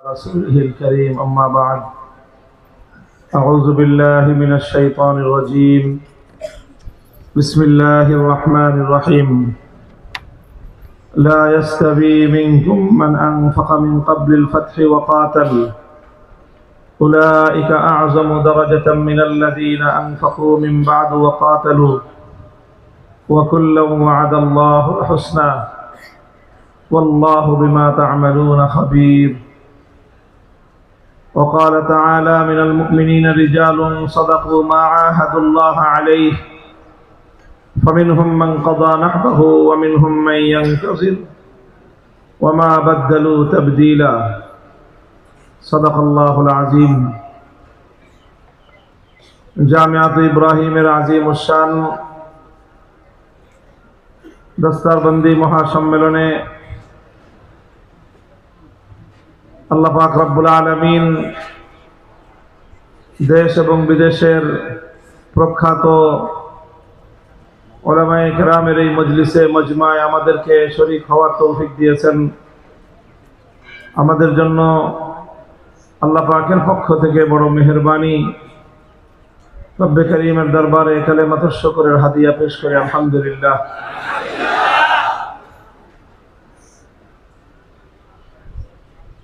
رسوله الكريم أما بعد أعوذ بالله من الشيطان الرجيم بسم الله الرحمن الرحيم لا يستوي منكم من أنفق من قبل الفتح وقاتل أولئك أعظم درجة من الذين أنفقوا من بعد وقاتلوا وكلا وعد الله الحسنى والله بما تعملون خبير وقال تعالى من المؤمنين رجال صدقوا ما عاهدوا الله عليه فمنهم من قضى نحبه ومنهم من ينتظر وما بدلوا تبديلا صدق الله العظيم জামিয়াত ইব্রাহিমের আজিম উশান দস্তারবন্দি মহাসম্মেলনে আল্লাহ পাক রব্বুল আলামিন দেশ এবং বিদেশের প্রখ্যাত উলামায়ে কেরামের এই মজলিসে মজমায় আমাদেরকে শরীক হওয়ার তৌফিক দিয়েছেন। আমাদের জন্য আল্লাহ পাকের পক্ষ থেকে বড় মেহেরবানি। রব্বে করিমের দরবারে কালেমাতুশ শুকরের হাদিয়া পেশ করে আলহামদুলিল্লাহ।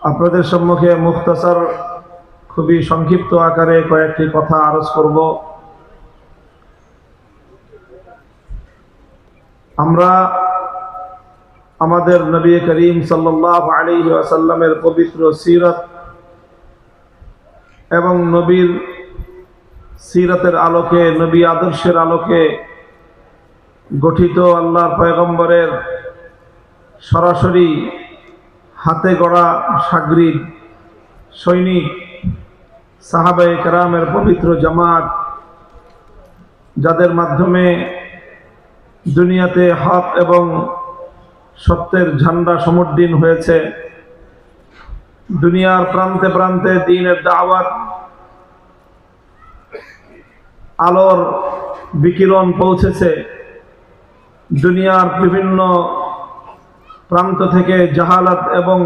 আপনাদের সম্মুখে মুখতাসার খুবই সংক্ষিপ্ত আকারে কয়েকটি কথা আরজ করব। আমরা আমাদের নবী করিম সাল্লাল্লাহু আলাইহি ওয়াসাল্লামের পবিত্র সিরাত এবং নবীর সিরাতের আলোকে, নবী আদর্শের আলোকে গঠিত আল্লাহর পয়গম্বরের সরাসরি হাতে গড়া সাগরিদ সৈনিক সাহাবায়ে কেরামের পবিত্র জামাত, যাদের মাধ্যমে দুনিয়াতে হক এবং সত্যের ঝান্ডা সমুদ্দিন হয়েছে, দুনিয়ার প্রান্তে প্রান্তে দ্বীনের দাওয়াত আলোর বিকিরণ পৌঁছেছে, দুনিয়ার বিভিন্ন প্রান্ত থেকে জাহালাত এবং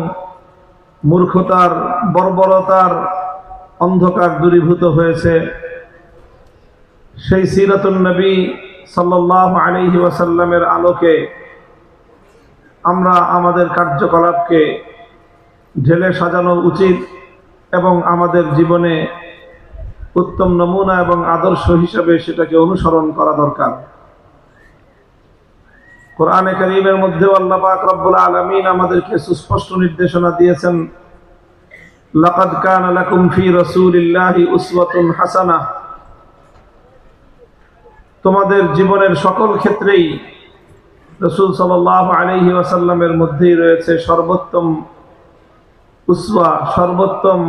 মূর্খতার বর্বরতার অন্ধকার দূরীভূত হয়েছে। সেই সিরাতুন নবী সাল্লাল্লাহু আলাইহি ওয়াসাল্লামের আলোকে আমরা আমাদের কার্যকলাপকে ঢেলে সাজানো উচিত এবং আমাদের জীবনে উত্তম নমুনা এবং আদর্শ হিসেবে সেটাকে অনুসরণ করা দরকার। কোরআনে কারীমের মধ্যে আল্লাহ পাক রব্বুল আলামিন আমাদেরকে সুস্পষ্ট নির্দেশনা দিয়েছেন, লাকাদ কানা লাকুম ফি রাসূলিল্লাহি উসওয়াতুন হাসানাহ। তোমাদের জীবনের সকল ক্ষেত্রেই রাসূল সাল্লাল্লাহু আলাইহি ওয়াসাল্লামের মধ্যেই রয়েছে সর্বোত্তম উসওয়া, সর্বোত্তম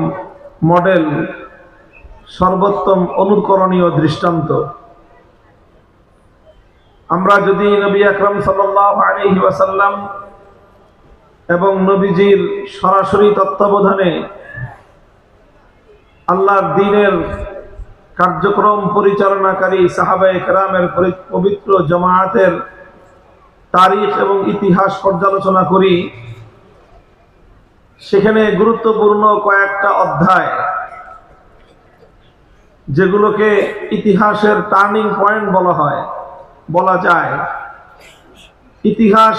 মডেল, সর্বোত্তম অনুকরণীয় দৃষ্টান্ত। আমরা যদি নবী আকরাম সাল্লাল্লাহু আলাইহি ওয়াসাল্লাম এবং নবীজির সরাসরি তত্ত্বাবধানে আল্লাহর দ্বীনের কার্যক্রম পরিচালনাকারী সাহাবায়ে কেরামের পবিত্র জামায়াতের তারিখ এবং ইতিহাস পর্যালোচনা করি, সেখানে গুরুত্বপূর্ণ কয়েকটা অধ্যায়, যেগুলোকে ইতিহাসের টার্নিং পয়েন্ট বলা যায়, ইতিহাস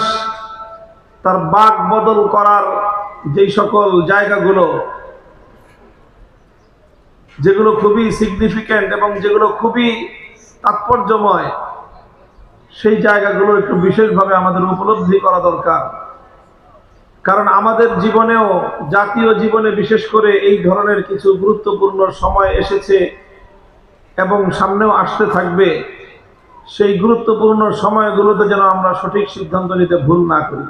তার বাঁক বদল করার যেই সকল জায়গাগুলো, যেগুলো খুবই সিগনিফিক্যান্ট এবং যেগুলো খুবই তাৎপর্যময়, সেই জায়গাগুলো একটু বিশেষভাবে আমাদের উপলব্ধি করা দরকার। কারণ আমাদের জীবনেও, জাতীয় জীবনে বিশেষ করে এই ধরনের কিছু গুরুত্বপূর্ণ সময় এসেছে এবং সামনেও আসতে থাকবে। সেই গুরুত্বপূর্ণ সময়গুলোতে যেন আমরা সঠিক সিদ্ধান্ত নিতে ভুল না করি।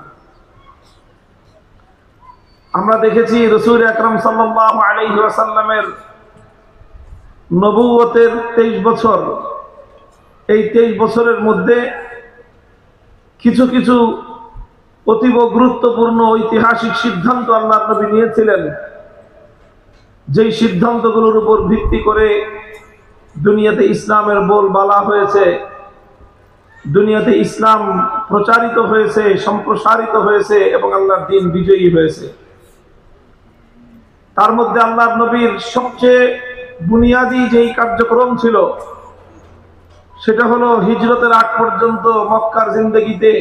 আমরা দেখেছি রাসূল আকরাম সাল্লাল্লাহু আলাইহি ওয়াসাল্লামের নবুয়তের 23 বছর, এই 23 বছরের মধ্যে কিছু কিছু অতীব গুরুত্বপূর্ণ ঐতিহাসিক সিদ্ধান্ত আল্লাহর নবী নিয়েছিলেন, যেই সিদ্ধান্তগুলোর উপর ভিত্তি করে দুনিয়াতে ইসলামের বোলবালা হয়েছে, দুনিয়াতে ইসলাম প্রচারিত হয়েছে, সম্প্রসারিত হয়েছে এবং আল্লাহর দ্বীন বিজয়ী হয়েছে। তার মধ্যে আল্লাহর নবীর সবচেয়ে বুনিয়াদী যেই কার্যক্রম ছিল সেটা হলো হিজরতের আগ পর্যন্ত মক্কার জিন্দেগিতে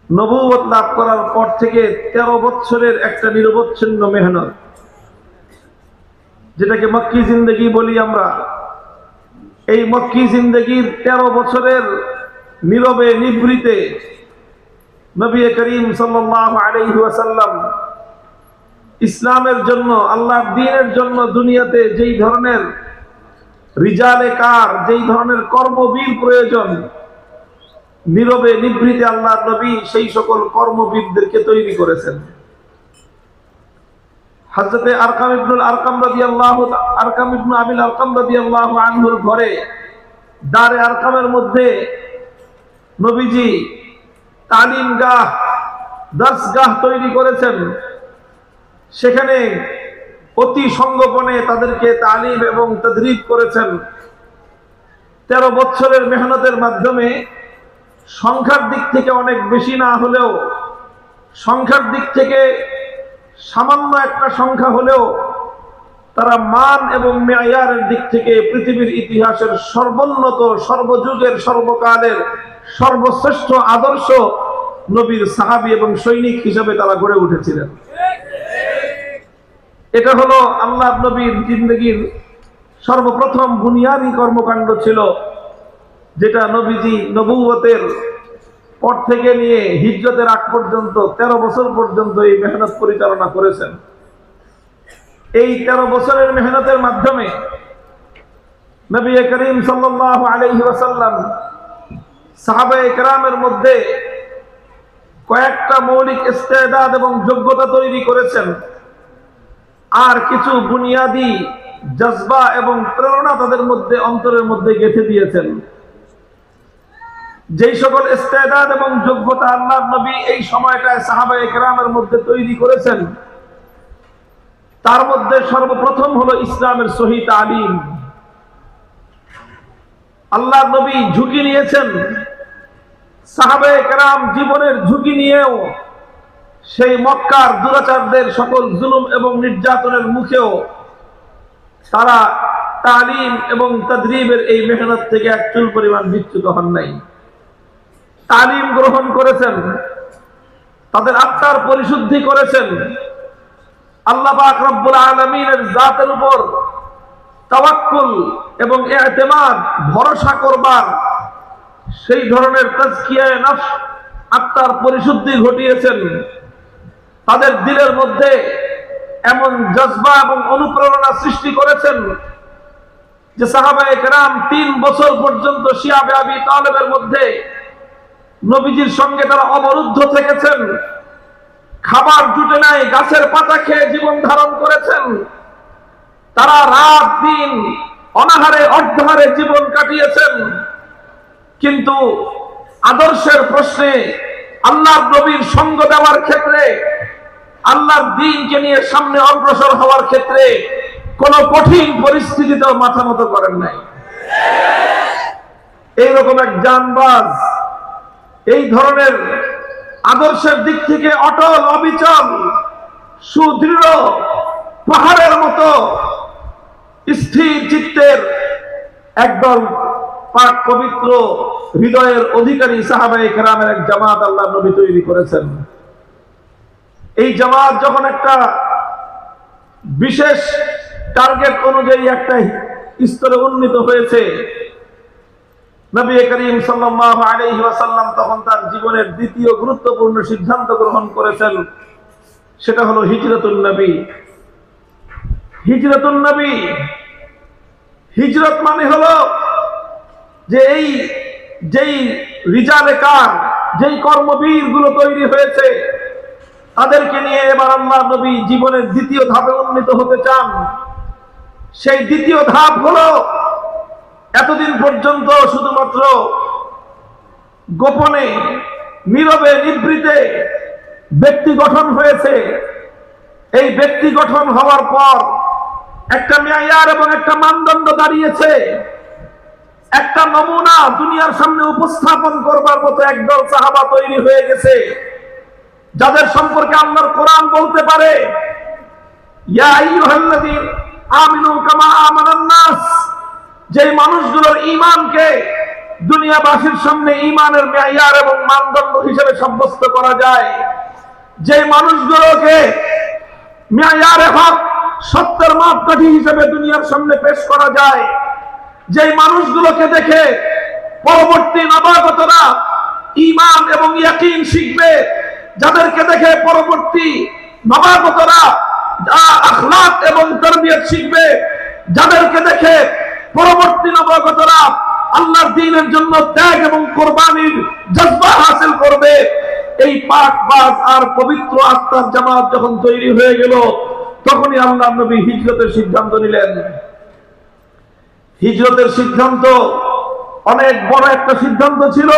নবুয়ত লাভ করার পর থেকে 13 বছরের একটা নিরবচ্ছিন্ন মেহনত, যেটাকে মক্কি জিন্দেগি বলি আমরা। এই মক্কি জিন্দেগির 13 বছরের নীরবে নিভৃতে নবী করিম সাল্লাল্লাহু আলাইহি ওয়াসাল্লাম ইসলামের জন্য, আল্লাহর দ্বীনের জন্য দুনিয়াতে যেই ধরনের রিজালে কার, যেই ধরনের কর্মবীর প্রয়োজন, নীরবে নিভৃতে আল্লাহর নবী সেই সকল কর্মবীরদেরকে তৈরি করেছেন। হযরতে আরকাম ইবনুল আরকাম রাদিয়াল্লাহু আরকাম ইবনে আবিল আরকাম রাদিয়াল্লাহু আনহুর ঘরে দারে আরকামের মধ্যে নবীজি তালিমগাহ, দর্সগাহ তৈরি করেছেন। সেখানে অতি সংগোপনে তাদেরকে তালিম এবং তাদরিব করেছেন। 13 বছরের মেহনতের মাধ্যমে সংখ্যার দিক থেকে অনেক বেশি না হলেও, সংখ্যার দিক থেকে সামান্য একটা সংখ্যা হলেও তারা মান এবং মেয়ারের দিক থেকে পৃথিবীর ইতিহাসের সর্বোন্নত, সর্বযুগের, সর্বকালের সর্বশ্রেষ্ঠ আদর্শ নবীর সাহাবী এবং সৈনিক হিসেবে তারা গড়ে উঠেছিলেন। এটা হলো আল্লাহর নবীর জিন্দেগির সর্বপ্রথম বুনিয়াদী কর্মকাণ্ড ছিল, যেটা নবীজি নবুয়তের পর থেকে নিয়ে হিজরতের আগ পর্যন্ত 13 বছর পর্যন্ত এই মেহনত পরিচালনা করেছেন। এই 13 বছরের মেহনতের মাধ্যমে নবী করিম সাল্লাল্লাহু আলাইহি ওয়াসাল্লাম সাহাবায়ে কেরামের মধ্যে কয়েকটা মৌলিক ইস্তেদাদ এবং যোগ্যতা তৈরি করেছেন, আর কিছু বুনিয়াদী জজবা এবং প্রেরণা তাদের মধ্যে, অন্তরের মধ্যে গেঁথে দিয়েছেন। যেই সকল ইস্তেদাদ এবং যোগ্যতা আল্লাহর নবী এই সময়টায় সাহাবায়ে কেরামের মধ্যে তৈরি করেছেন, তার মধ্যে সর্বপ্রথম হলো ইসলামের সহি তালিম। আল্লাহর নবী ঝুঁকি নিয়েছেন, সাহাবায়ে কেরাম জীবনের ঝুঁকি নিয়েও সেই মক্কার দুরাচারদের সকল জুলুম এবং নির্যাতনের মুখেও তারা তালিম এবং তাদরিবের এই মেহনত থেকে এক চুল পরিমাণ বিচ্যুত হন নাই। তালিম গ্রহণ করেছেন, তাদের আত্মার পরিশুদ্ধি করেছেন, আল্লাহ পাক রব্বুল আলামিনের জাতের উপর তাওয়াক্কুল এবং ইতিমাদ, ভরসা করবার সেই ধরনের তাজকিয়ায়ে নফস, আত্মার পরিশুদ্ধি ঘটিয়েছেন। তাদের দিলের মধ্যে এমন জজবা এবং অনুপ্রেরণা সৃষ্টি করেছেন যে সাহাবায়ে কেরাম 3 বছর পর্যন্ত শিয়াবে আবি তালেবের মধ্যে নবীজির সঙ্গে তারা অবরুদ্ধ থেকেছেন। খাবার জুটে নাই, গাছের পাতা খেয়ে জীবন ধারণ করেছেন। তারা রাত দিন অনাহারে অর্ধাহারে জীবন কাটিয়েছেন, কিন্তু আদর্শের প্রশ্নে, আল্লাহর নবীর সঙ্গ দেওয়ার ক্ষেত্রে, আল্লাহর দ্বীনকে নিয়ে সামনে অগ্রসর হওয়ার ক্ষেত্রে কোন কঠিন পরিস্থিতিতেও মাথা নত করেন নাই। এইরকম এক জানবাজ, এই ধরনের আদর্শের দিক থেকে অটল, অবিচল, সুদৃঢ়, পাহাড়ের মতো স্থির চিত্তের একদল পাক পবিত্র হৃদয়ের অধিকারী সাহাবায়ে কেরামের এক জামাত আল্লাহর নবী তৈরি করেছেন। এই জামাত যখন একটা বিশেষ টার্গেট অনুযায়ী একটা স্তরে উন্নীত হয়েছে, নবী করিম সাল্লাল্লাহু আলাইহি ওয়াসাল্লাম তখন তার জীবনের দ্বিতীয় গুরুত্বপূর্ণ সিদ্ধান্ত গ্রহণ করেছেন, সেটা হলো হিজরতুন নবী। হিজরতুন নবী, হিজরত মানে হলো যে এই যেই রিজালে কার, যেই কর্মবীর গুলো তৈরি হয়েছে, তাদেরকে নিয়ে এবার আল্লাহর নবী জীবনের দ্বিতীয় ধাপে উন্নীত হতে চান। সেই দ্বিতীয় ধাপ হলো, এতদিন পর্যন্ত শুধুমাত্র গোপনে, নীরবে, নিভৃতে ব্যক্তি গঠন হয়েছে। এই ব্যক্তি গঠন হওয়ার পর একটা মেয়ার এবং একটা মানদণ্ড দাঁড়িয়েছে, একটা নমুনা দুনিয়ার সামনে উপস্থাপন করবার মতো একদল সাহাবা তৈরি হয়ে গেছে, যাদের সম্পর্কে আল্লাহর কোরআন বলতে পারে ইয়া আইয়ুহাল্লাযীনা আমানু কামা আমানান নাস, যে মানুষগুলোর ঈমানকে দুনিয়াবাসীর সামনে ঈমানের মেয়ার এবং মানদণ্ড হিসেবে সাব্যস্ত করা যায়, যে মানুষগুলোকে মেয়ারে হক সত্যের মাপকাঠি হিসেবে দুনিয়ার সামনে পেশ করা যায়, যে মানুষগুলোকে দেখে পরবর্তী নবাগতরা ঈমান এবং ইয়াকিন শিখবে, যাদেরকে দেখে পরবর্তী নবাগতরা আখলাক এবং তারবিয়ত শিখবে, যাদেরকে দেখে পরবর্তী নবাগতরা আল্লাহর দ্বীনের জন্য ত্যাগ এবং কোরবানির জজবা হাসিল করবে, এই পাক বাজ আর পবিত্র আত্মার জামাত যখন তৈরি হয়ে গেল, তখনই আল্লাহর নবী হিজরতের সিদ্ধান্ত নিলেন। হিজরতের সিদ্ধান্ত অনেক বড় একটা সিদ্ধান্ত ছিল।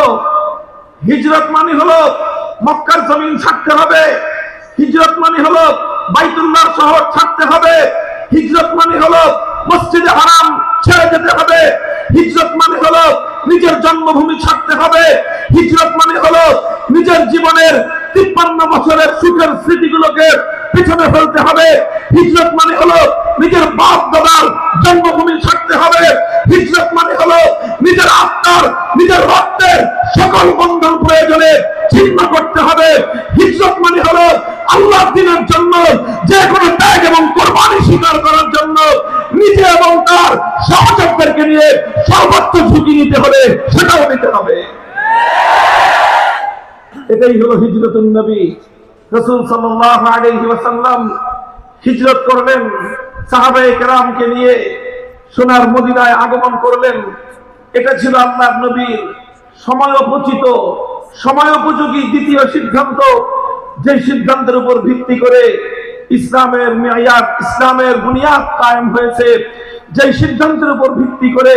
হিজরত মানে হলো মক্কার জমিন ছাড়তে হবে, হিজরত মানে হলো বাইতুল্লাহ শহর ছাড়তে হবে, হিজরত মানে হলো মসজিদে হারাম ছেড়ে যেতে হবে, হিজরত মানে হলো নিজের জন্মভূমি ছাড়তে হবে, হিজরত মানে হলো নিজের জীবনের 53 বছরের সুখের স্মৃতিগুলোকে পিছনে ফেলতে হবে, হিজরত মানে হলো নিজের বাপ দাদার জন্মভূমি ছাড়তে হবে, হিজরত মানে হলো নিজের আত্মার নিজের রক্তের সকল বন্ধন প্রয়োজনে ছিন্ন করতে হবে, হিজরত মানে হলো আল্লাহর দ্বীনের জন্য যে কোনো ত্যাগ এবং কোরবানি স্বীকার করার জন্য নিজে এবং তার সহযোগীদেরকে নিয়ে সর্বোচ্চ ঝুঁকি নিতে হবে, সেটাও নিতে হবে। এটাই হলো হিজরতুন নবী। রাসূল সাল্লাল্লাহু আলাইহি ওয়াসাল্লাম হিজরত করলেন, সাহাবায়ে কেরামকে নিয়ে সোনার মদিনায় আগমন করলেন। এটা ছিল আল্লাহর নবীর সময়োপচিত সময়োপযোগী দ্বিতীয় সিদ্ধান্ত, যে সিদ্ধান্তের উপর ভিত্তি করে ইসলামের মেয়ার ইসলামের বুনিয়াদ কায়েম হয়েছে, যে সিদ্ধান্তের উপর ভিত্তি করে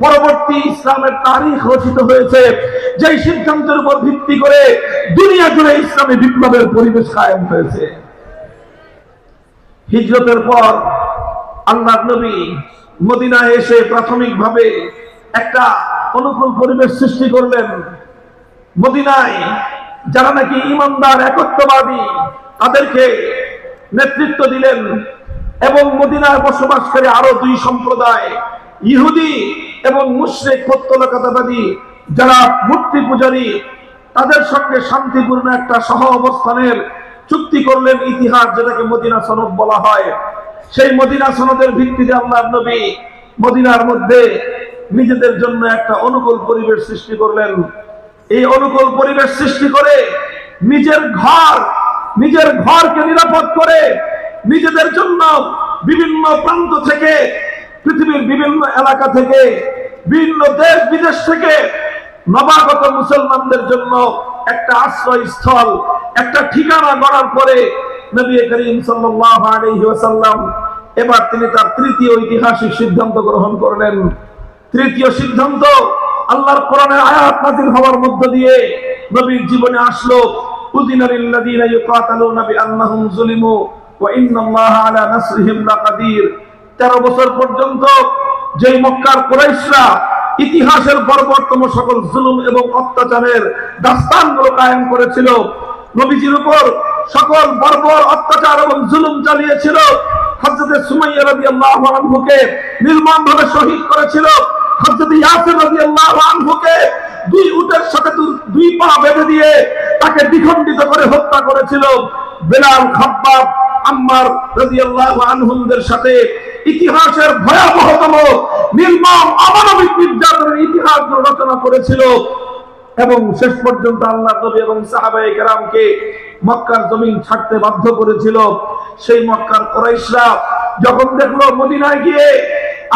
পরবর্তী ইসলামের তারিখ রচিত হয়েছে, যে সিদ্ধান্তের উপর ভিত্তি করে দুনিয়া জুড়ে ইসলামী বিপ্লবের পরিবেশ কায়েম হয়েছে। হিজরতের পর আল্লাহর নবী মদিনায় এসে প্রাথমিকভাবে একটা অনুকূল পরিবেশ সৃষ্টি করলেন। মদিনায় যারা নাকি ঈমানদার একত্ববাদী তাদেরকে নেতৃত্ব দিলেন এবং মদিনায় বসবাসকারী আরো দুই সম্প্রদায়, ইহুদি এবং মুশরিক প্রত্যলকাতাবাদী যারা মূর্তি পূজারী, তাদের সঙ্গে শান্তিপূর্ণ একটা সহ অবস্থানের চুক্তি করলেন। ইতিহাস যেটাকে মদিনা সনদ বলা হয়, সেই মদিনা সনদের ভিত্তিতে আল্লাহর নবী মদিনার মধ্যে নিজেদের জন্য একটা অনুকূল পরিবেশ সৃষ্টি করলেন। এই অনুকূল পরিবেশ সৃষ্টি করে নিজের ঘরকে নিরাপদ করে নিজেদের জন্য বিভিন্ন প্রান্ত থেকে, পৃথিবীর বিভিন্ন এলাকা থেকে, বিভিন্ন দেশ বিদেশ থেকে নবাগত মুসলমানদের জন্য একটা আশ্রয়স্থল, একটা ঠিকানা গড়ার পরে নবী করিম সাল্লাল্লাহু আলাইহি ওয়াসাল্লাম এবার তিনি তার তৃতীয় ঐতিহাসিক সিদ্ধান্ত গ্রহণ করলেন। তৃতীয় সিদ্ধান্ত আল্লাহর কোরআনের আয়াত নাযিল হওয়ার মধ্য দিয়ে নবীর জীবনে আসলো। উযিনা লিল্লাযীনা ইউকাতালুনা বিআন্নাহুম যুলিমু ওয়া ইন্নাল্লাহা আলা নাসরিহিম লাকাদির। 13 বছর পর্যন্ত যেই মক্কার কুরাইশরা ইতিহাসের বর্বরতম সকল জুলুম এবং অত্যাচারের দাস্তানগুলো কায়েম করেছিল, নবীজির উপর সকল বর্বর অত্যাচার এবং জুলুম চালিয়েছিল, হযরত সুমাইয়া রাদিয়াল্লাহু আনহুকে নির্মমভাবে শহীদ করেছিল, হযরত ইয়াসির রাদিয়াল্লাহু আনহুকে দুই উটের সাথে দুই পা বেঁধে দিয়ে তাকে দ্বিখণ্ডিত করে হত্যা করেছিল, বেলাল, খাব্বাব, আম্মার রাদিয়াল্লাহু আনহুমদের সাথে ইতিহাসের ভয়াবহতম নির্মম অমানবিক নির্যাতনের ইতিহাস রচনা করেছিল এবং শেষ পর্যন্ত আল্লাহর নবী এবং সাহাবায়ে কেরামকে মক্কার জমিন ছাড়তে বাধ্য করেছিল। সেই মক্কার কুরাইশরা যখন দেখলো মদিনায় গিয়ে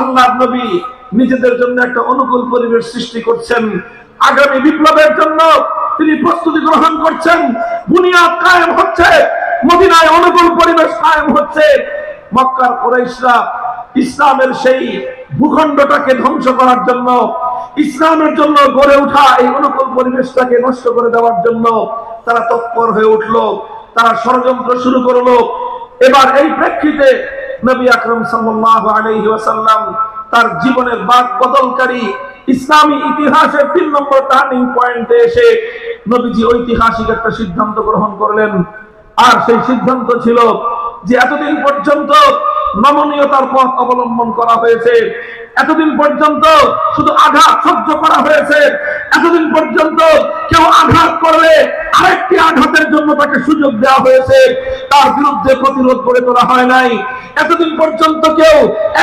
আল্লাহর নবী নিজেদের জন্য একটা অনুকূল পরিবেশ সৃষ্টি করছেন, আগামী বিপ্লবের জন্য তিনি প্রস্তুতি গ্রহণ করছেন, বুনিয়াদ কায়েম হচ্ছে, মদিনায় অনুকূল পরিবেশ কায়েম হচ্ছে, মক্কার কুরাইশরা ইসলামের সেই ভূখণ্ডটাকে ধ্বংস করার জন্য, ইসলামের জন্য গড়ে ওঠা এই অনুকূল পরিবেশটাকে নষ্ট করে দেওয়ার জন্য তারা তৎপর হয়ে উঠলো, তারা ষড়যন্ত্র শুরু করলো। এবার এই প্রেক্ষিতে নবী আকরাম সাল্লাল্লাহু আলাইহি ওয়াসাল্লাম তার জীবনের বাক বদলকারী ইসলামী ইতিহাসের 3 নম্বর টার্নিং পয়েন্টে এসে নবীজি ঐতিহাসিক একটা সিদ্ধান্ত গ্রহণ করলেন। আর সেই সিদ্ধান্ত ছিল যে এতদিন পর্যন্ত নমনীয়তার পথ অবলম্বন করা হয়েছে, এতদিন পর্যন্ত শুধু আঘাত সহ্য করা হয়েছে, এতদিন পর্যন্ত কেউ আঘাত করলে আরেকটি আঘাতের জন্য তাকে সুযোগ দেওয়া হয়েছে, তার বিরুদ্ধে প্রতিরোধ গড়ে তোলা হয় নাই। এতদিন পর্যন্ত কেউ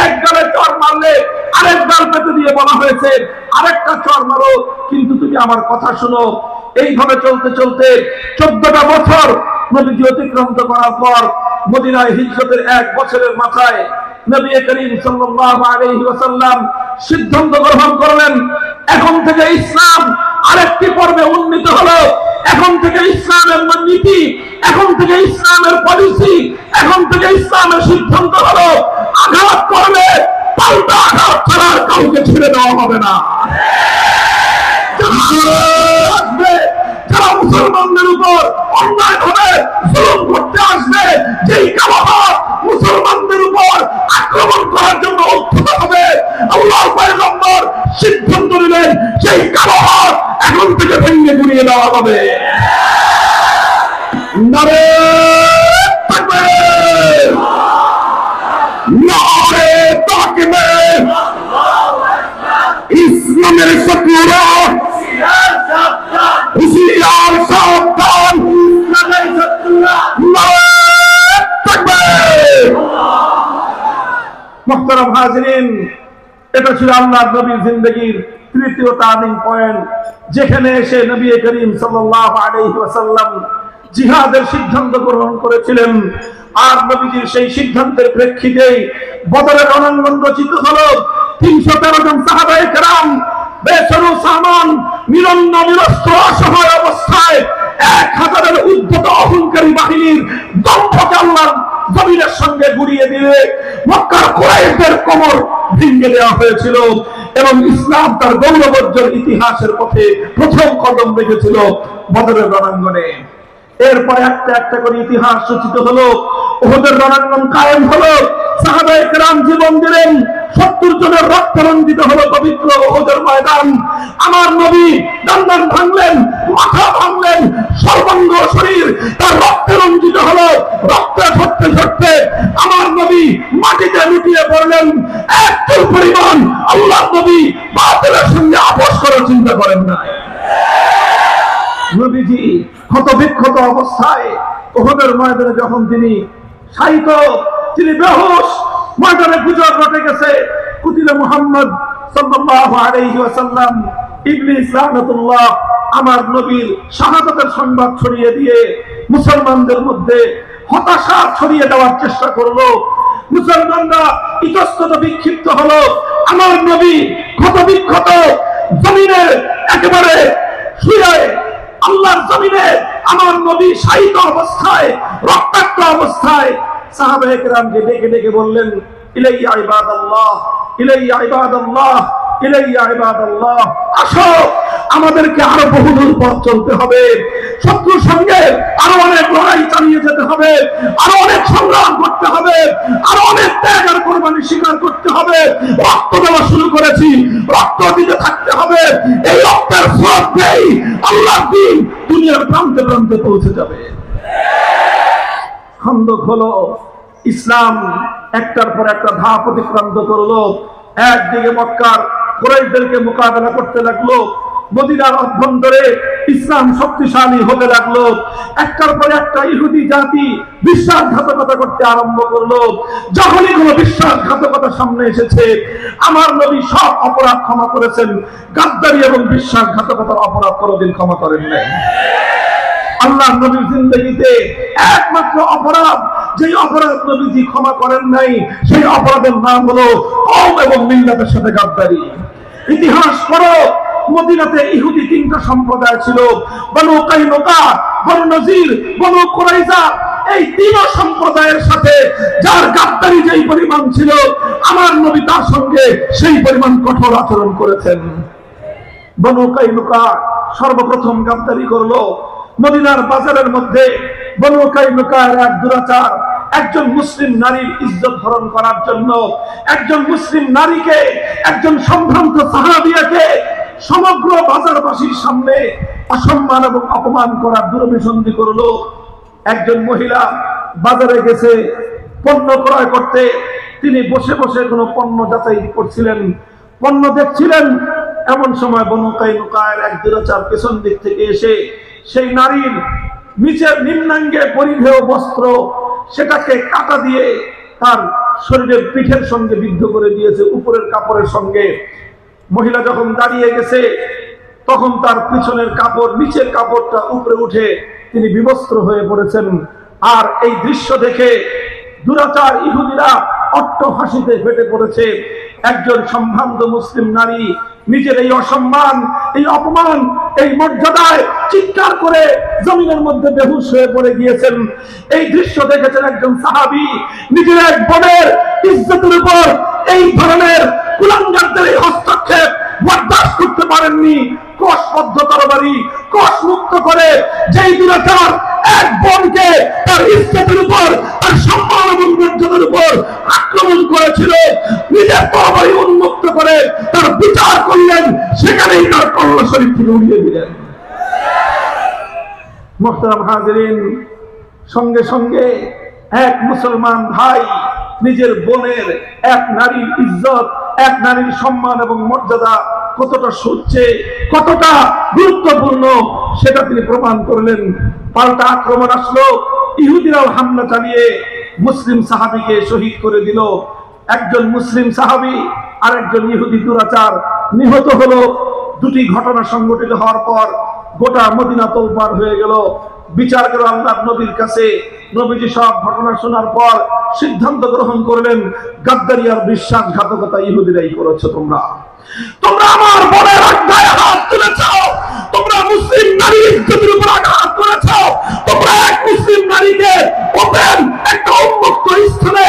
এক গালে চড় মারলে আরেক গাল পেতে দিয়ে বলা হয়েছে আরেকটা চড় মারো, কিন্তু তুমি আমার কথা শোনো। এইভাবে চলতে চলতে 14টা বছর নবীজি অতিক্রান্ত করার পর মদিনায় হিজরতের 1 বছরের মাথায় নবী করিম সাল্লাল্লাহু আলাইহি ওয়াসাল্লাম সিদ্ধান্ত গ্রহণ করলেন, এখন থেকে ইসলাম আরেকটি পর্বে উন্নীত হলো। এখন থেকে ইসলামের নীতি, এখন থেকে ইসলামের পলিসি, এখন থেকে ইসলামের সিদ্ধান্ত হলো আঘাত করলে পাল্টা আঘাত ছাড়া কাউকে ছেড়ে দেওয়া হবে না। যারা মুসলমানদের উপর অন্যায়ভাবে জুলুম করতে আসবে, যেই কালো হাত মুসলমানদের উপর আক্রমণ করার জন্য উদ্যত হবে, আল্লাহর পয়গম্বর সিদ্ধান্ত নিলেন সেই কালো হাত এখন থেকে ভেঙে গুড়িয়ে দেওয়া হবে। নারে তাকবীর, নারে তাকবীর। ইসলামের শত্রুরা হুঁশিয়ার সাবধান, ইসলামের শত্রুরা নারে তাকবীর। মুহতারাম হাজিরিন, এটা ছিল আল্লাহর নবীর জিন্দেগীর তৃতীয় টার্নিং পয়েন্ট, যেখানে এসে নবী করিম সাল্লাল্লাহু আলাইহি ওয়াসাল্লাম জিহাদের সিদ্ধান্ত গ্রহণ করেছিলেন। আর নবীজির সেই সিদ্ধান্তের প্রেক্ষিতেই বদরের রণাঙ্গন রচিত হলো। 313 জন সাহাবায়ে কেরাম বেসরু সামান নিরন্ন নিরস্ত্র অসহায় অবস্থায় 1000-এর উদ্ধত অহংকারী বাহিনীর দম্ভকে আল্লাহর জমিনের সঙ্গে গুড়িয়ে দিয়ে মক্কার কুরাইশদের কোমর ভেঙে দেওয়া হয়েছিল এবং ইসলাম তার গৌরবোজ্জ্বল ইতিহাসের পথে প্রথম কদম রেখেছিল বদরের রণাঙ্গনে। এরপর একটা একটা করে ইতিহাস রচিত হলো, উহুদের রণাঙ্গন কায়েম হলো, সাহাবায়ে কেরাম জীবন দিলেন, 70 জনের রক্ত রঞ্জিত হলো পবিত্র উহুদের ময়দান। আমার নবী দণ্ডান ভাঙলেন, মাথা ভাঙলেন, সর্বাঙ্গ শরীর তার রক্তে রঞ্জিত হলো। রক্তে ঝরতে ঝরতে আমার নবী মাটিতে লুটিয়ে পড়লেন। একটু পরিমাণ আল্লাহর নবী বাতিলের সঙ্গে আপোষ করার চিন্তা করেন না। নবীজি ক্ষতবিক্ষত অবস্থায় উহুদের ময়দানে যখন তিনি শায়িত, তিনি বেহুশ, ময়দানে গুজব রটে গেছে কুতিলা মুহাম্মদ সাল্লাল্লাহু আলাইহি ওয়াসাল্লাম। ইবলিস লানাতুল্লাহ আমার নবীর শাহাদাতের সংবাদ ছড়িয়ে দিয়ে মুসলমানদের মধ্যে হতাশা ছড়িয়ে দেওয়ার চেষ্টা করলো। মুসলমানরা ইতস্তত বিক্ষিপ্ত হলো। আমার নবী ক্ষতবিক্ষত জমিনে একেবারে শুয়ে, আল্লাহর জমিনে আমার নবী শায়িত অবস্থায়, রক্তাক্ত অবস্থায় সাহাবায়ে কেরামকে ডেকে ডেকে বললেন, ইলাইয়া ইবাদাল্লাহ, ইলাইয়া ইবাদাল্লাহ, ইলাইয়া ইবাদাল্লাহ, আসো আমাদেরকে আরো বহুদূর পথ চলতে হবে, শত্রুর সঙ্গে আরো অনেক লড়াই চালিয়ে যেতে হবে, আরো অনেক সংগ্রাম করতে হবে, আরো অনেক ত্যাগ আর কোরবানি স্বীকার করতে হবে। রক্ত দেওয়া শুরু করেছি, রক্ত দিতে থাকতে হবে। এই রক্তের স্রোতেই আল্লাহর দ্বীন দুনিয়ার প্রান্তে প্রান্তে পৌঁছে যাবে। খন্দক হলো, ইসলাম একটার পর একটা ধাপ অতিক্রান্ত করলো। একদিকে মক্কার কুরাইশদেরকে মোকাবেলা করতে লাগলো, মদিনার অভ্যন্তরে ইসলাম শক্তিশালী হতে লাগলো। একটার পর একটা ইহুদি জাতি বিশ্বাসঘাতকতা করতে আরম্ভ করলো। যখনই কোনো বিশ্বাসঘাতকতা সামনে এসেছে, আমার নবী সব অপরাধ ক্ষমা করেছেন, গাদ্দারি এবং বিশ্বাসঘাতকতার অপরাধ কোনোদিন ক্ষমা করেন নাই। আল্লাহ নবীর জিন্দেগিতে একমাত্র অপরাধ, যেই অপরাধ নবীজি ক্ষমা করেন নাই, সেই অপরাধের নাম হলো কওম এবং মিল্লাতের সাথে গাদ্দারি। ইতিহাস পড়ো, মদিনাতে ইহুদি 3টা সম্প্রদায় ছিল, বনু কাইনুকা, বনু নজির, বনু কুরাইজা। এই 3 সম্প্রদায়ের সাথে যার গাদ্দারি যেই পরিমাণ ছিল, আমার নবী তার সঙ্গে সেই পরিমাণ কঠোর আচরণ করেছেন। বনু কাইনুকা সর্বপ্রথম গাদ্দারি করলো। মদিনার বাজারের মধ্যে বনু কাইনুকার এক দুরাচার, একজন মুসলিম নারীর ইজ্জত হরণ করার জন্য একজন মুসলিম নারীকে, একজন সম্ভ্রান্ত সাহাবিয়াকে সমগ্র বাজারবাসীর সামনে অসম্মান এবং অপমান করার দুরভিসন্ধি করলো। একজন মহিলা বাজারে গেছে পণ্য ক্রয় করতে, তিনি বসে বসে কোনো পণ্য যাচাই করছিলেন, পণ্য দেখছিলেন। এমন সময় বনু কাইনুকায়ের এক দুরাচার পেছন দিক থেকে এসে সেই নারীর নিচের নিম্নাঙ্গে পরিধেয় বস্ত্র সেটাকে কাঁটা দিয়ে তার শরীরের পিঠের সঙ্গে বিদ্ধ করে দিয়েছে, উপরের কাপড়ের সঙ্গে। মহিলা যখন দাঁড়িয়ে গেছে তখন তার পিছনের কাপড়, নিচের কাপড়টা উপরে উঠে তিনি বিবস্ত্র হয়ে পড়েছেন। আর এই দৃশ্য দেখে দুরাচার ইহুদিরা অট্ট হাসিতে ফেটে পড়েছে। একজন সম্ভ্রান্ত মুসলিম নারী নিজের এই অসম্মান, এই অপমান, এই মর্যাদায় চিৎকার করে জমিনের মধ্যে বেহুশ হয়ে পড়ে গিয়েছেন। এই দৃশ্য দেখেছেন একজন সাহাবী, নিজের এক বোনের ইজ্জতের উপর এই ধরনের কুলাঙ্গারদের এই হস্তক্ষেপ বরদাস্ত করতে পারেননি। কোষবদ্ধ তরবারি কোষ মুক্ত করে যেই দুরাচার এক বোনকে তার ইজ্জতের উপর, তার সম্মান এবং মর্যাদার উপর আক্রমণ করেছিল, নিজের তরবারি উন্মুক্ত করে তার বিচার করলেন, সেখানেই তার কল্লা শরীফ থেকে উড়িয়ে দিলেন। মুহতারাম হাজিরিন, সঙ্গে সঙ্গে এক মুসলমান ভাই নিজের বোনের, এক নারীর ইজ্জত, এক নারীর সম্মান এবং মর্যাদা কতটা সচ্চে, কতটা গুরুত্বপূর্ণ সেটা তিনি প্রমাণ করলেন। পাল্টা আক্রমণ আসলো, ইহুদিরাও হামলা চালিয়ে মুসলিম সাহাবীকে শহীদ করে দিল। একজন মুসলিম সাহাবী আর একজন ইহুদি দুরাচার নিহত হলো। দুটি ঘটনা সংঘটিত হওয়ার পর গোটা মদিনা তোলপাড় হয়ে গেল। বিচার গেল আল্লাহর নবীর কাছে। নবীজি সব ঘটনা শোনার পর সিদ্ধান্ত গ্রহণ করলেন, গাদ্দারি আর বিশ্বাসঘাতকতা ইহুদিরাই করেছো তোমরা। তোমরা আমার বোনের গায়ে হাত তুলেছ, তোমরা মুসলিম নারীর ইজ্জতের উপর আঘাত করেছ, তোমরা এক মুসলিম নারীকে ওপেন একটা উন্মুক্ত স্থানে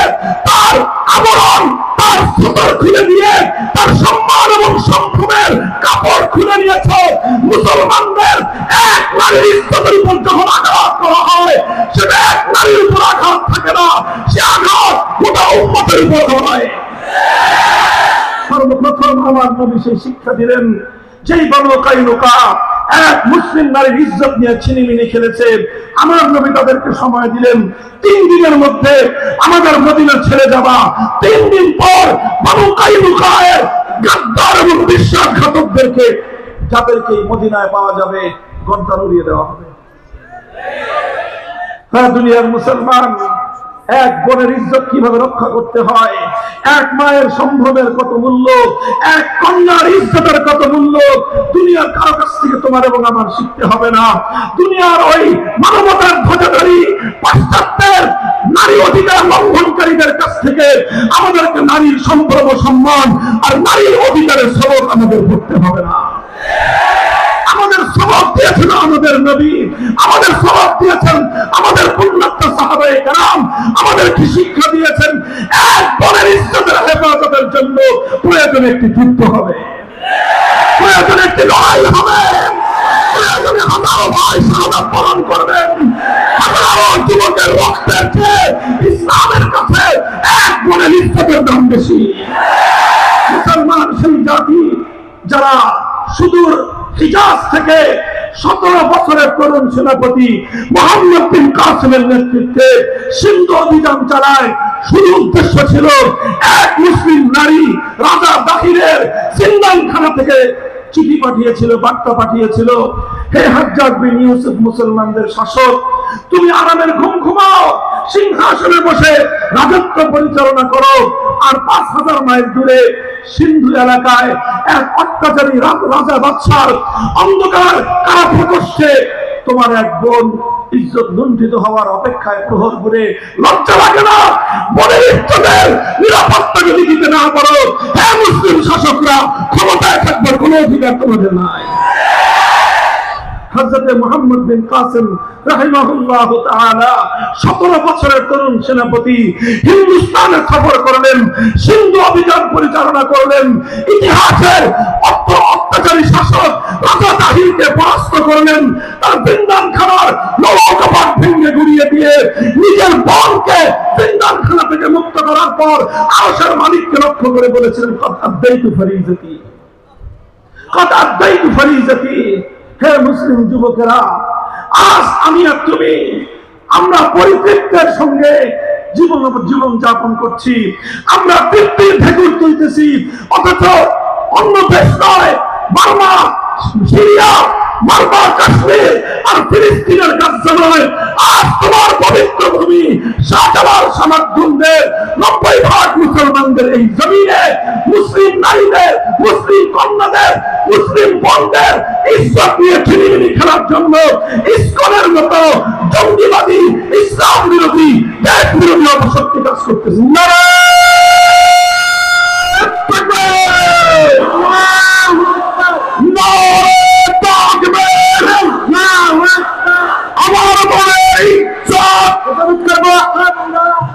তার আবরণ, তার সতর খুলে দিয়ে তার সম্মান এবং সম্ভ্রমের কাপড় খুলে নিয়েছ। মুসলমানদের এক নারীর ইজ্জতের উপর যখন আঘাত করা হয়, সেটা এক নারীর উপর আঘাত থাকে না, সে আঘাত গোটা উম্মতের উপর হয়। সর্বপ্রথম আমার নবী সেই শিক্ষা দিলেন, যেই বনু কাইনুকা এক মুসলিম নারীর ইজ্জত নিয়ে ছিনিমিনি খেলেছে, আমার নবী তাদেরকে সময় দিলেন 3 দিনের মধ্যে আমাদের মদিনা ছেড়ে যাবা। 3 দিন পর বনু কাইনুকায়ের গাদ্দার এবং বিশ্বাসঘাতকদেরকে, যাদেরকে মদিনায় পাওয়া যাবে, গর্দান উড়িয়ে দেওয়া হবে। হ্যাঁ, দুনিয়ার মুসলমান, এক বোনের ইজ্জত কিভাবে রক্ষা করতে হয়, এক মায়ের সম্ভ্রমের কত মূল্য, এক কন্যার ইজ্জতের কত মূল্য, দুনিয়ার কারো কাছ থেকে তোমার এবং আমার শিখতে হবে না। দুনিয়ার ওই মানবতার ধ্বজাধারী পাশ্চাত্যের নারী অধিকার লঙ্ঘনকারীদের কাছ থেকে আমাদেরকে নারীর সম্ভ্রম, সম্মান আর নারীর অধিকারের সবক আমাদের করতে হবে না। আমাদের সবক দিয়েছেন আমাদের নবী, আমাদের সবক দিয়েছেন আমাদের পুণ্যাত্মা সাহাবায়ে কেরাম, আমাদের কি শিক্ষা দিয়েছেন, এক বোনের ইজ্জতের হেফাজতের জন্য প্রয়োজনে একটি যুদ্ধ হবে, প্রয়োজনে একটি লড়াই হবে, প্রয়োজনে হাজারো ভাই শাহাদাত বরণ করবেন, হাজারো যুবকের রক্তের চেয়ে ইসলামের কাছে এক বোনের ইজ্জতের দাম বেশি। মুসলমান সেই জাতি যারা সুদূর হিজাজ থেকে 17 বছরের তরুণ সেনাপতি মুহাম্মদ বিন কাসিমের নেতৃত্বে সিন্ধু অভিযান চালায়। শুধু উদ্দেশ্য ছিল এক মুসলিম নারী রাজা দাহিরের জিন্দানখানা থেকে চিঠি পাঠিয়েছিল, বার্তা পাঠিয়েছিল, হে হাজ্জাজ বিন ইউসুফ, মুসলমানদের শাসক, তুমি আরামের ঘুম ঘুমাও, সিংহাসনে বসে রাজত্ব পরিচালনা করো। আর 5000 মাইল দূরে সিন্ধু এলাকায় এক অত্যাচারী রাজা বাদশার অন্ধকার কারাপ্রকোষ্ঠে তোমার এক বোন ইজ্জত লুণ্ঠিত হওয়ার অপেক্ষায় প্রহর ঘুরে। লজ্জা লাগে না? বোনের ইজ্জতের নিরাপত্তা যদি দিতে না পারো, হ্যাঁ মুসলিম শাসকরা, ক্ষমতায় থাকবার কোনো অধিকার তোমাদের নাই। হযরত মুহাম্মদ বিন কাসিম রাহিমাহুল্লাহ তাআলা 17 বছরের তরুণ সেনাপতি হিন্দুস্তানে সফর করলেন, সিন্ধু অভিযান পরিচালনা করলেন, ইতিহাসের অত্যাচারী শাসক রাজা দাহিরকে পরাস্ত করলেন, তার জিন্দানখানার লৌহকপাট ভেঙে গুড়িয়ে দিয়ে নিজের বোনকে জিন্দানখানা থেকে মুক্ত করার পর আরশের মালিককে লক্ষ্য করে বলেছিলেন, কদ আদাইতু ফরিজতি, কদ আদাইতু ফরিজতি। হে মুসলিম যুবকেরা, আজ আমি আর তুমি আমরা পরিতৃপ্তের সঙ্গে জীবন যাপন করছি, আমরা তৃপ্তির ঢেকুর তুলতেছি, অথচ অন্য দেশ নয়, বার্মা, সিরিয়া, মালবা, কাশ্মীর আর ফিলিস্তিনের কাছে নয়, আজ তোমার পবিত্র ভূমি শাহজালাল সামাদ্দুনদের 90% মুসলমানদের এই জমিনে মুসলিম নারীদের, মুসলিম কন্যাদের, মুসলিম বোনদের ইজ্জত নিয়ে ছিনিমিনি খেলার জন্য ইসকনের মতো জঙ্গিবাদী, ইসলাম বিরোধী, দেশ বিরোধী অপশক্তি কাজ করতেছে। আমার মনে ইজ্জত,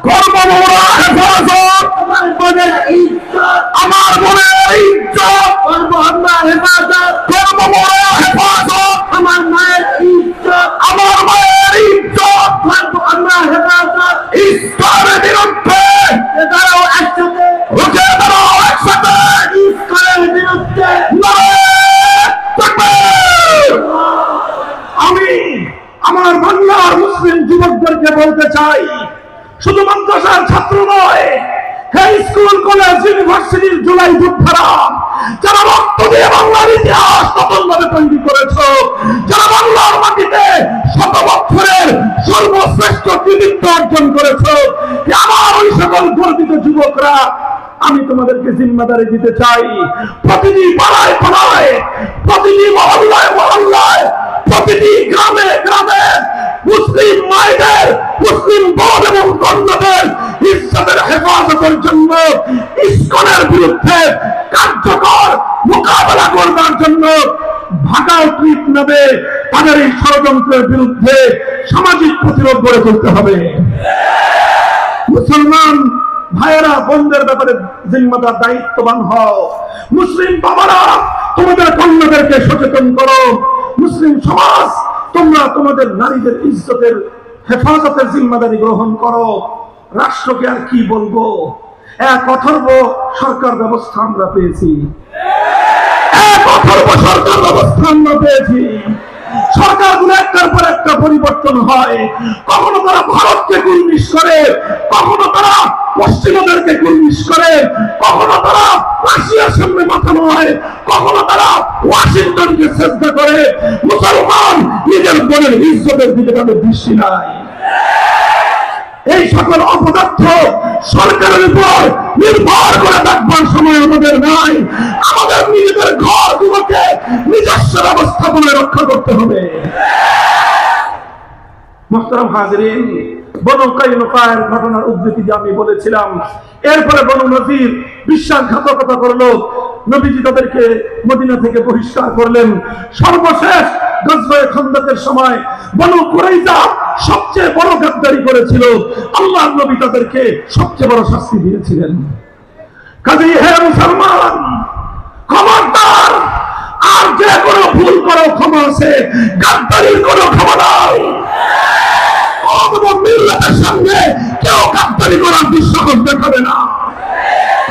কর্মমোরা হেফাজত, আমার মনে ইজ্জত, কর্মমোরা হেফাজত, আমার মায়ের ইজ্জত, আমার মায়ের ইজ্জত, হেফাজত, ইসলামের বিরুদ্ধে দাঁড়াও একসাথে, রুখে দাঁড়াও একসাথে, ইসলামের বিরুদ্ধে। আমি আমার বাংলার মুসলিম যুবকদেরকে বলতে চাই, শুধু মাদ্রাসার ছাত্র নয়, স্কুল, কলেজ, ইউনিভার্সিটির জুলাই যোদ্ধারা, যারা রক্ত দিয়ে বাংলার ইতিহাস নতুন ভাবে তৈরি করেছ, যারা বাংলার মাটিতে শত বছরের সর্বশ্রেষ্ঠ কৃতিত্ব অর্জন করেছ, আমার ওই সকল গর্বিত যুবকরা, আমি তোমাদেরকে জিম্মাদারি দিতে চাই, প্রতিটি পাড়ায় পাড়ায়, প্রতিটি মহল্লায় মহল্লায়, প্রতিটি গ্রামে গ্রামে মুসলিম মায়েদের, মুসলিম বোন এবং কন্যাদের ইজ্জতের হেফাজতের জন্য ইসকনের বিরুদ্ধে কার্যকর মোকাবেলা করবার জন্য ভাটাও ট্রিপ নেবে, তাদের এই ষড়যন্ত্রের বিরুদ্ধে সামাজিক প্রতিরোধ গড়ে তুলতে হবে। মুসলমান ভাইয়েরা, বোনদের ব্যাপারে জিম্মাদার, দায়িত্ববান হও। মুসলিম বাবারা, তোমাদের কন্যাদেরকে সচেতন করো। মুসলিম সমাজ, তোমরা তোমাদের নারীদের ইজ্জতের হেফাজতের জিম্মাদারি গ্রহণ করো। রাষ্ট্রকে আর কি বলবো, এক অথর্ব সরকার ব্যবস্থা আমরা পেয়েছি, এক অথর্ব সরকার ব্যবস্থা আমরা পেয়েছি। সরকারগুলো একটার পর একটা পরিবর্তন হয়, কখনো তারা ভারতকে কুর্নিশ করে, কখনো তারা পশ্চিমাদেরকে কুর্নিশ করে, কখনো তারা রাশিয়ার সামনে মাথা নয়, কখনো তারা ওয়াশিংটনকে চেষ্টা করে। মুসলমান নিজের বোনের ইজ্জতের দিকে তাদের দৃষ্টি নাই। এই সকল অপদার্থ সরকারের উপর নির্ভর করে থাকবার সময় আমাদের নাই। আমাদের নিজেদের ঘরগুলোকে নিজস্ব ব্যবস্থাপনায় রক্ষা করতে হবে। মুহতারাম হাজিরিন, বনু কাইনুকার ঘটনার উদ্ধৃতি যে আমি বলেছিলাম, এরপরে বনু নজির বিশ্বাসঘাতকতা করলো, নবীজি তাদেরকে মদিনা থেকে বহিষ্কার করলেন। সর্বশেষ গজওয়ে খন্দকের সময় বনু কুরাইজা সবচেয়ে বড় গাদ্দারি করেছিল, আল্লাহর নবী তাদেরকে সবচেয়ে বড় শাস্তি দিয়েছিলেন। কাজেই হে মুসলমান, খবরদার, আর যে কোনো ভুল করো ক্ষমা আছে, গাদ্দারির কোনো ক্ষমা নাই। মিল্লাতের সঙ্গে কেউ গাদ্দারি করার দুঃসাহস দেখাবে না।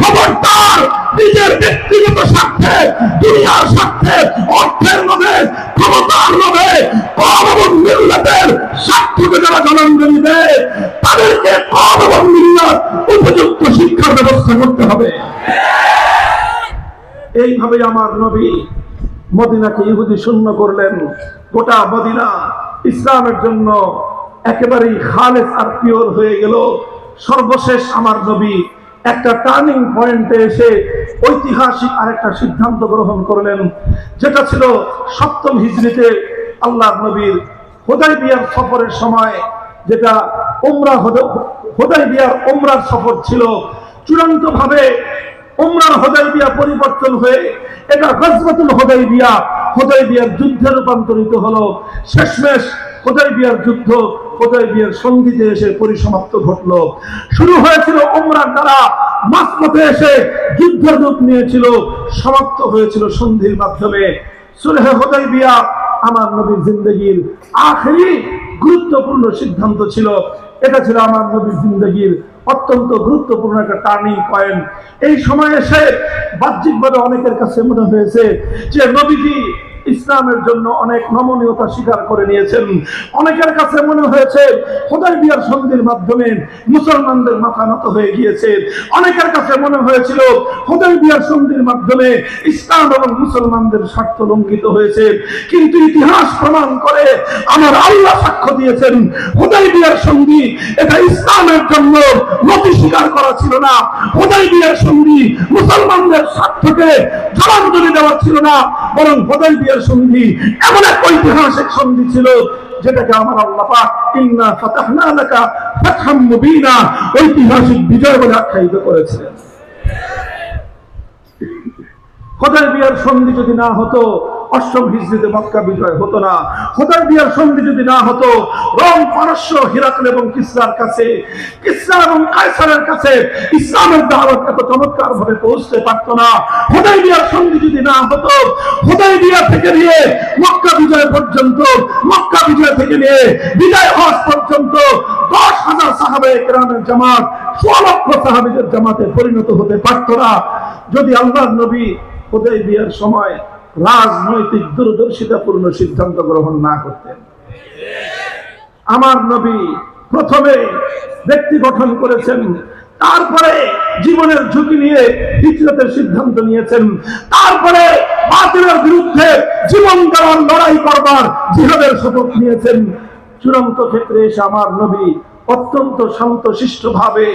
খবরদার, নিজের ব্যক্তিগত স্বার্থে, দুনিয়ার স্বার্থে, অর্থের লোভে, ক্ষমতার লোভে কওম এবং মিল্লাতের স্বার্থকে যারা জলাঞ্জলি দেয়, তাদেরকে কওম এবং মিল্লাত উপযুক্ত শিক্ষার ব্যবস্থা করতে হবে। এইভাবে আমার নবী মদিনাকে ইহুদি শূন্য করলেন। গোটা মদিনা ইসলামের জন্য একেবারেই খালেস আর পিওর হয়ে গেল। সর্বশেষ আমার নবী একটা টার্নিং পয়েন্টে এসে ঐতিহাসিক আরেকটা সিদ্ধান্ত গ্রহণ করলেন, যেটা ছিল 7ম হিজরিতে আল্লাহর নবীর হুদায়বিয়ার সফরের সময়, যেটা হুদায়বিয়ার উমরার সফর ছিল। চূড়ান্ত ভাবে উমরার হুদায়বিয়া পরিবর্তন হয়ে এটা গজওয়াতুল হুদায়বিয়া, হুদায়বিয়ার যুদ্ধে রূপান্তরিত হলো। শেষমেশ হুদায়বিয়ার যুদ্ধ, হুদায়বিয়ার সন্ধিতে এসে পরিসমাপ্ত ঘটলো। শুরু হয়েছিল উমরার দ্বারা, মাঝপথে এসে যুদ্ধের রূপ নিয়েছিল, সমাপ্ত হয়েছিল সন্ধির মাধ্যমে। সুলহে হুদায়বিয়া আমার নবীর জিন্দেগির আখেরি গুরুত্বপূর্ণ সিদ্ধান্ত ছিল। এটা ছিল আমার নবীর জিন্দেগির অত্যন্ত গুরুত্বপূর্ণ একটা টার্নিং পয়েন্ট। এই সময় এসে বাহ্যিকভাবে অনেকের কাছে মনে হয়েছে যে নবীজি ইসলামের জন্য অনেক নমনীয়তা স্বীকার করে নিয়েছেন। অনেকের কাছে মনে হয়েছে হুদায়বিয়ার সন্ধির মাধ্যমে মুসলমানদের মাথা নত হয়ে গিয়েছে। অনেকের কাছে মনে হয়েছিল হুদায়বিয়ার সন্ধির মাধ্যমে ইসলাম এবং মুসলমানদের স্বার্থ লঙ্ঘিত হয়েছে। কিন্তু ইতিহাস প্রমাণ করে, আমার আল্লাহ সাক্ষ্য দিয়েছেন, হুদায়বিয়ার সন্ধি এটা ইসলামের জন্য নতি স্বীকার করা ছিল না। হুদায়বিয়ার সন্ধি মুসলমানদের স্বার্থকে জলাঞ্জলি দেওয়া ছিল না, বরং হুদায়বিয়ার সন্ধি এমন এক ঐতিহাসিক সন্ধি ছিল যেটাকে আমার আল্লাহ পাক ইন্না ফাতাহনা লাকা ফাতহাম মুবিনা ঐতিহাসিক বিজয় বলে আখ্যায়িত করেছিলেন। হুদায়বিয়ার সন্ধি যদি না হতো, অষ্টম হিজরিতে মক্কা বিজয় হতো না। হুদায়বিয়ার সন্ধি যদি না হতো, রোম পারস্য হিরাকল এবং কিসরার কাছে, কিসরা এবং কায়সারের কাছে ইসলামের দাওয়াত এত চমৎকার ভাবে পৌঁছতে পারতো না। হুদায়বিয়ার সন্ধি যদি না হতো, হুদায়বিয়া থেকে নিয়ে মক্কা বিজয় পর্যন্ত, মক্কা বিজয় থেকে নিয়ে বিজয় হজ পর্যন্ত 10,000 সাহাবায়ে কেরামের জামাত 100 লক্ষ সাহাবীদের জামাতে পরিণত হতে পারতো না যদি আল্লাহর নবী হুদায়বিয়ার সময় রাজনৈতিক দূরদর্শিতাপূর্ণ সিদ্ধান্ত গ্রহণ না করতেন। আমার নবী প্রথমে ব্যক্তি গঠন করেছেন, তারপরে জীবনের ঝুঁকি নিয়ে হিজরতের সিদ্ধান্ত নিয়েছেন, তারপরে বাতিলের বিরুদ্ধে জীবন দেওয়ার লড়াই করবার জিহাদের শপথ নিয়েছেন। চূড়ান্ত ক্ষেত্রে এসে আমার নবী অত্যন্ত শান্তশিষ্ট ভাবে,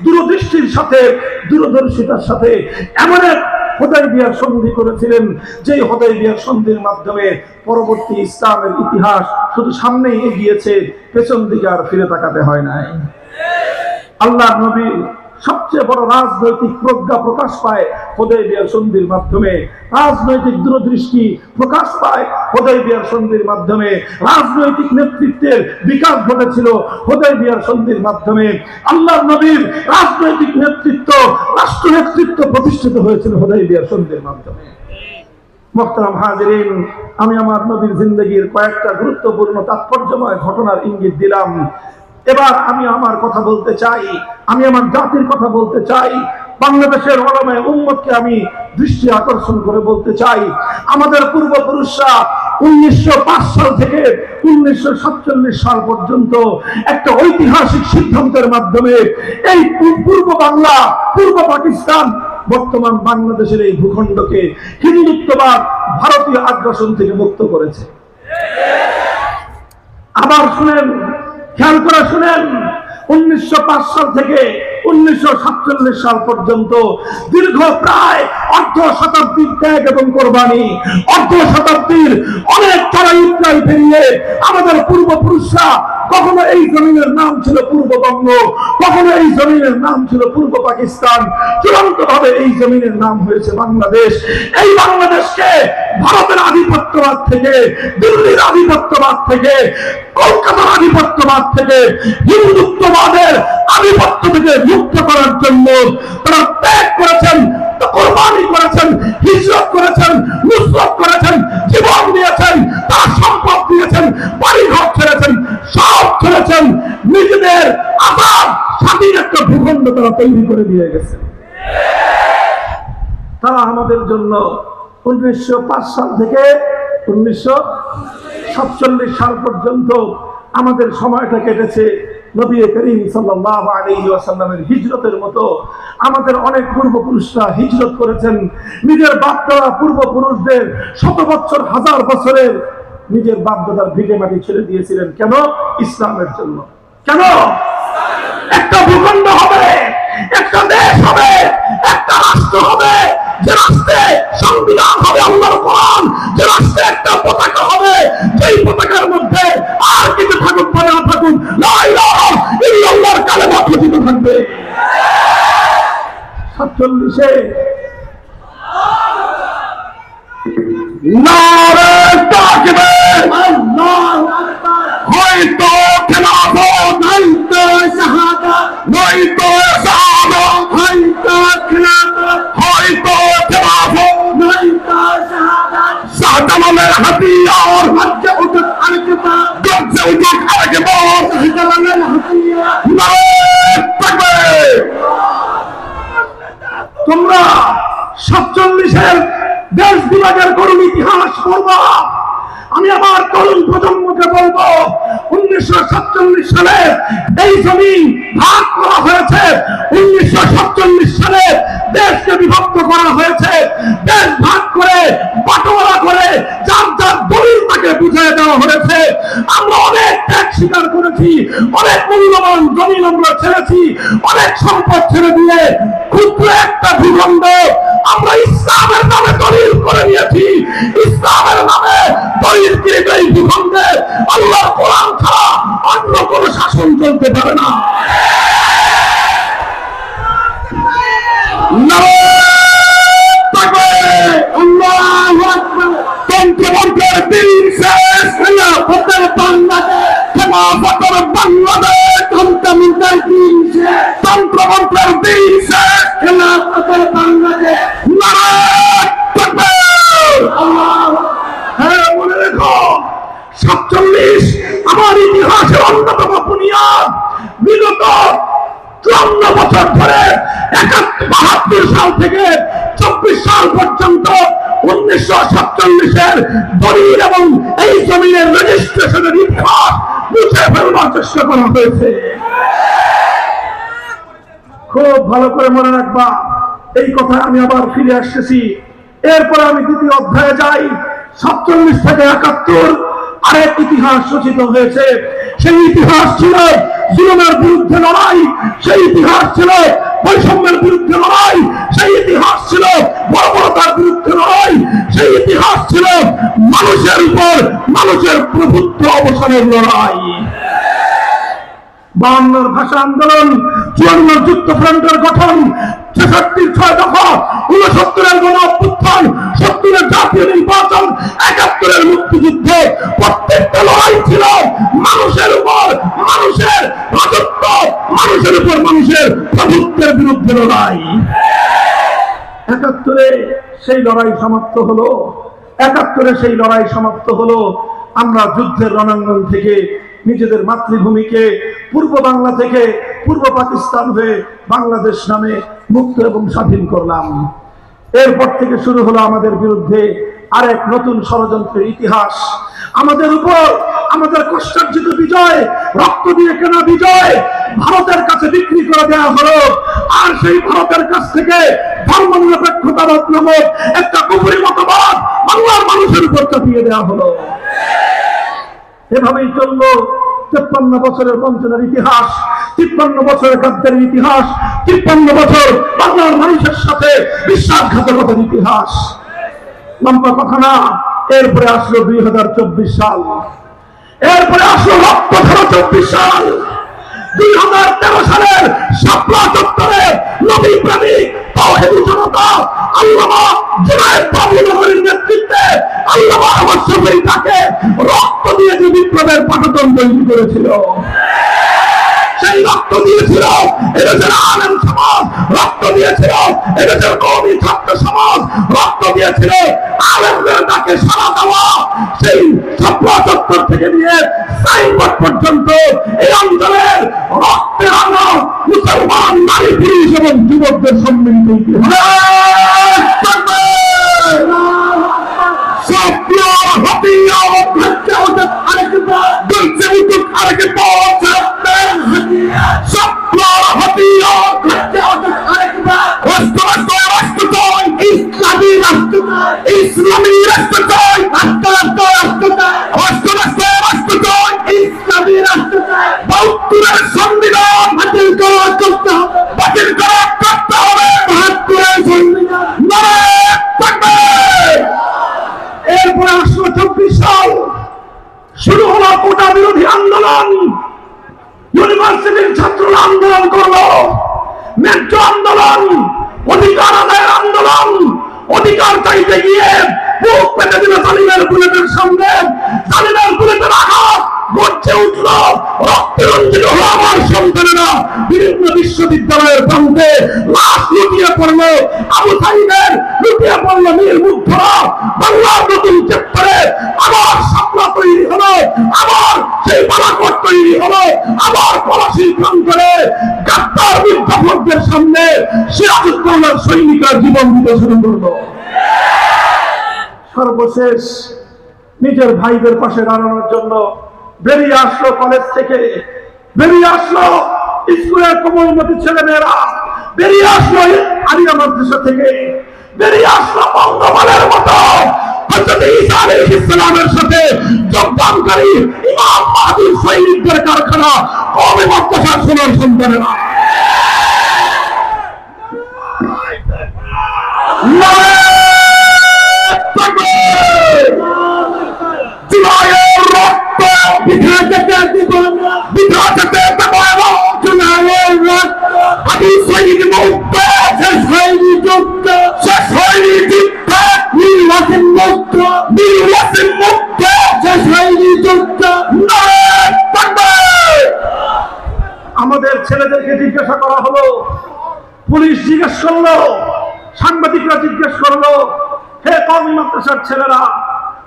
দূরদৃষ্টির সাথে, দূরদর্শিতার সাথে এমন এক হুদায়বিয়ার সন্ধি করেছিলেন, যে হুদায়বিয়ার সন্ধির মাধ্যমে পরবর্তী ইসলামের ইতিহাস শুধু সামনেই এগিয়েছে, পেছন দিকে আর ফিরে তাকাতে হয় নাই। আল্লাহর নবীর সবচেয়ে বড় রাজনৈতিক প্রজ্ঞা প্রকাশ পায় হুদায়বিয়ার সন্ধির মাধ্যমে, রাজনৈতিক দূরদৃষ্টি প্রকাশ পায় হুদায়বিয়ার সন্ধির মাধ্যমে, রাজনৈতিক নেতৃত্বের বিকাশ ঘটেছিল হুদায়বিয়ার সন্ধির মাধ্যমে। আল্লাহর নবীর রাজনৈতিক নেতৃত্ব, রাষ্ট্র নেতৃত্ব প্রতিষ্ঠিত হয়েছিল হুদায়বিয়ার সন্ধির মাধ্যমে। মুহতারাম হাজিরিন, আমি আমার নবীর জিন্দেগীর কয়েকটা গুরুত্বপূর্ণ তাৎপর্যময় ঘটনার ইঙ্গিত দিলাম। এবার আমি আমার কথা বলতে চাই, আমি আমার জাতির কথা বলতে চাই, বাংলাদেশের ওলামায়ে উম্মতকে আমি দৃষ্টি আকর্ষণ করে বলতে চাই, আমাদের পূর্বপুরুষরা 1905 সাল থেকে 1947 সাল পর্যন্ত একটা ঐতিহাসিক সিদ্ধান্তের মাধ্যমে এই পূর্ব বাংলা, পূর্ব পাকিস্তান, বর্তমান বাংলাদেশের এই ভূখণ্ডকে হিন্দুত্ববাদ, ভারতীয় আগ্রাসন থেকে মুক্ত করেছে। আবার শুনেন, খেয়াল করে শুনেন, 1905 সাল থেকে 1947 সাল পর্যন্ত দীর্ঘ প্রায় অর্ধ শতাব্দীর ত্যাগ এবং কোরবানি, অর্ধ শতাব্দীর অনেক চড়াই উতরাই পেরিয়ে আমাদের পূর্বপুরুষরা কখনো এই জমিনের নাম ছিল পূর্ববঙ্গ, কখনো এই জমিনের নাম ছিল পূর্ব পাকিস্তান, চূড়ান্ত ভাবে এই জমিনের নাম হয়েছে বাংলাদেশ। এই বাংলাদেশকে ভারতের আধিপত্যবাদ থেকে, দিল্লির আধিপত্যবাদ থেকে, কলকাতার আধিপত্যবাদ থেকে, হিন্দুত্ববাদের আধিপত্য থেকে মুক্ত করার জন্য তারা ত্যাগ করেছেন, কোরবানি করেছেন, হিজরত করেছেন, নুসরত করেছেন, জীবন দিয়েছেন, তার সম্পদ দিয়েছেন, বাড়ি ঘর ছেড়েছেন, সব ছেড়েছেন, নিজেদের আজাদ স্বাধীন একটা ভূখণ্ড তারা তৈরি করে দিয়ে গেছে। তারা আমাদের জন্য 1905 সাল থেকে 1947 সাল পর্যন্ত আমাদের সময়টা কেটেছে নবী করিম সাল্লাল্লাহু আলাইহি ওয়াসাল্লামের হিজরতের মতো। আমাদের অনেক পূর্বপুরুষরা হিজরত করেছেন, নিজের বাপ-দাদা পূর্বপুরুষদের শত বছর, হাজার বছরের নিজের বাপ-দাদার ভিটে মাটি ছেড়ে দিয়েছিলেন। কেন? ইসলামের জন্য। কেন? একটা ভূখণ্ড হবে, একটা দেশ হবে, একটা রাষ্ট্র হবে, যে রাষ্ট্রে সংবিধান হবে আল্লাহর কোরআন, যে রাষ্ট্রে একটা পতাকা হবে, যেই পতাকার মধ্যে আর কিছু থাকুক বা না থাকুক, লা ইলাহা ইল্লাল্লাহর কালেমা খচিত থাকবে। 47-এ নারে তাকবীর, আল্লাহু আকবার, হয়তো খেলাফত, হয়তো শাহাদাত, হয়তো শাহাদাত, হয়তো খেলাফত, হয়তো খেলাফত, হয়তো শাহাদাত। শাহজালালের হাতিয়ার, হজ্জে উঠুক আরেকবার, গজ্জে উঠুক আরেকবার, শাহজালালের হাতিয়ার, নারে তাকবীর। তোমরা 47-এর দেশ বিভাগের করুণ ইতিহাস পড়বা। আমি আমার তরুণ প্রজন্মকে বলবো, 1947 সালে এই জমি ভাগ করা হয়েছে, 1947 সালে দেশকে বিভক্ত করা হয়েছে। দেশ ভাগ করে বাটোয়ারা করে যার যার দলিল তাকে বুঝিয়ে দেওয়া হয়েছে। আমরা অনেক ত্যাগ স্বীকার করেছি, অনেক মূল্যবান জমিন আমরা ছেড়েছি, অনেক সম্পদ ছেড়ে দিয়ে ক্ষুদ্র একটা ভূখণ্ড আমরা ইসলামের নামে দলিল করে নিয়েছি। ইসলামের নামে দলিলকৃত এই ভূখণ্ডে আল্লাহর কোরআন ছাড়া অন্য কোন শাসন চলতে পারে না। তন্ত্রমন্ত্রের দিন শেষ, বাংলাদেশ তন্ত্রমন্ত্রের দিন শেষ, তন্ত্রমন্ত্রের দিন শেষ, বাংলাদেশ। হ্যাঁ, মনে রেখো, 47 আমার ইতিহাসের অন্যতম বুনিয়াদ। বিগত 54 বছর ধরে 72 সাল থেকে 24 সাল পর্যন্ত 1947-এর দলিল এবং এই জমিনের রেজিস্ট্রেশনের ইতিহাস মুছে ফেলবার চেষ্টা করা হয়েছে। খুব ভালো করে মনে রাখবা, এই কথা আমি আবার ফিরে আসতেছি। এরপরে আমি দ্বিতীয় অধ্যায়ে যাই। 47 থেকে 71 আরেক ইতিহাস রচিত হয়েছে। সেই ইতিহাস ছিল জুলুমের বিরুদ্ধে লড়াই, সেই ইতিহাস ছিল বৈষম্যের বিরুদ্ধে লড়াই, সেই ইতিহাস ছিল বর্বরতার বিরুদ্ধে লড়াই, সেই ইতিহাস ছিল মানুষের উপর মানুষের প্রভুত্ব অবসানের লড়াই। 52 ভাষা আন্দোলন, 54 যুক্তফ্রন্টের গঠন, 66 6 দফা, 69 গণ অভ্যুত্থান, 70 জাতীয় নির্বাচন, 71 মুক্তিযুদ্ধ। প্রত্যেকটা লড়াই ছিল মানুষের উপর মানুষের রাজত্ব, মানুষের উপর মানুষের প্রভুত্বের বিরুদ্ধে লড়াই। 71-এ সেই লড়াই সমাপ্ত হলো। 71-এ সেই লড়াই সমাপ্ত হলো। আমরা যুদ্ধের রণাঙ্গন থেকে নিজেদের মাতৃভূমিকে পূর্ব বাংলা থেকে পূর্ব পাকিস্তান হয়ে বাংলাদেশ নামে মুক্ত এবং স্বাধীন করলাম। এরপর থেকে শুরু হলো আমাদের বিরুদ্ধে আরেক নতুন ষড়যন্ত্রের ইতিহাস। আমাদের উপর আমাদের কষ্টার্জিত বিজয়, রক্ত দিয়ে কেনা বিজয় ভারতের কাছে বিক্রি করে দেওয়া হলো। আর সেই ভারতের কাছ থেকে ধর্মনিরপেক্ষতাবাদ নামক একটা কুফরি মতবাদ বাংলার মানুষের উপর চাপিয়ে দেওয়া হলো। এভাবেই চললো 53 বছরের বঞ্চনার ইতিহাস, 53 বছরের গাদ্দারির ইতিহাস, 53 বছর বাংলার মানুষের সাথে বিশ্বাসঘাতকতার ইতিহাস। লম্বা কথা না। এরপরে আসলো 2024 সাল, এরপরে আসলো রক্তধরা 24 সাল। 2013 সালের শাপলা চত্বরে নবী প্রেমিক তাওহীদি জনতা আল্লামা জুনায়েদ বাবুনগরীর নেতৃত্বে আল্লামা আহমদ শফীর তাকে রক্ত দিয়ে যে বিপ্লবের পাঠতন তৈরি করেছিল, সেই রক্ত দিয়েছিল এদেশের আলেম সমাজ, রক্ত দিয়েছিল এদেশের কওমি ছাত্র সমাজ, রক্ত দিয়েছিল আলেমদের তাকে সাড়া দেওয়া। সেই শাপলা চত্বর থেকে নিয়ে সাইনবোর্ড পর্যন্ত এই অঞ্চলের রক্তে রাঙা মুসলমান নারী পুরুষ এবং যুবকদের সম্মিলিত ইতিহাস। ইসলামী রাষ্ট্র চাই, রাষ্ট্র চাই, ইসলামী রাষ্ট্র চাই। 72-এর সংবিধান বাতিল করা করতে হবে, বাতিল করা করতে হবে। 72-এর সংবিধান নারায়ে তাকবীর। এরপরে আসলো 24 সাল, শুরু হলো কোটা বিরোধী আন্দোলন। ইউনিভার্সিটির ছাত্ররা আন্দোলন করলো, ন্যায্য আন্দোলন, অধিকার আদায়ের আন্দোলন। অধিকার চাইতে গিয়ে বুক পেতে দিল জালিমের বুলেটের সামনে, জালিমের বুলেটের আঘাত গর্জে উঠল, রক্তে রঞ্জিত হলো আমার সন্তানেরা। বিভিন্ন বিশ্ববিদ্যালয়ের প্রান্তে লাশ লুটিয়ে পড়লো আবু সাইদের, লুটিয়ে পড়লো মীর মুগ্ধরা। বাংলার নতুন চ্যাপ্টারে আবার শাপলা তৈরি হলো, আবার সেই বালাকোট তৈরি হলো, আবার পলাশী প্রান্তরে গাদ্দার বিদ্যাপকদের সামনে সিরাজউদ্দৌলার সৈনিকরা জীবন দিতে শুরু করলো। সর্বশেষ নিজের ভাইদের পাশে দাঁড়ানোর জন্য বেরিয়ে আসলো কলেজ থেকে, বেরিয়ে আসলো স্কুলের কোমলমতি ছেলেমেয়েরা, বেরিয়ে আসলো আলিয়া মাদ্রাসা থেকে, বেরিয়ে আসলো বঙ্গবলের মতো হযরত ঈসা আলাইহিস সালামের সাথে যোগদানকারী ইমাম মাহদীর সৈনিকদের কারখানা কওমি মাদ্রাসার সোনার সন্তানেরা। আমাদের ছেলেদেরকে জিজ্ঞাসা করা হলো, পুলিশ জিজ্ঞেস করলো, সাংবাদিকরা জিজ্ঞেস করলো, হে কওমি মাদ্রাসার ছেলেরা,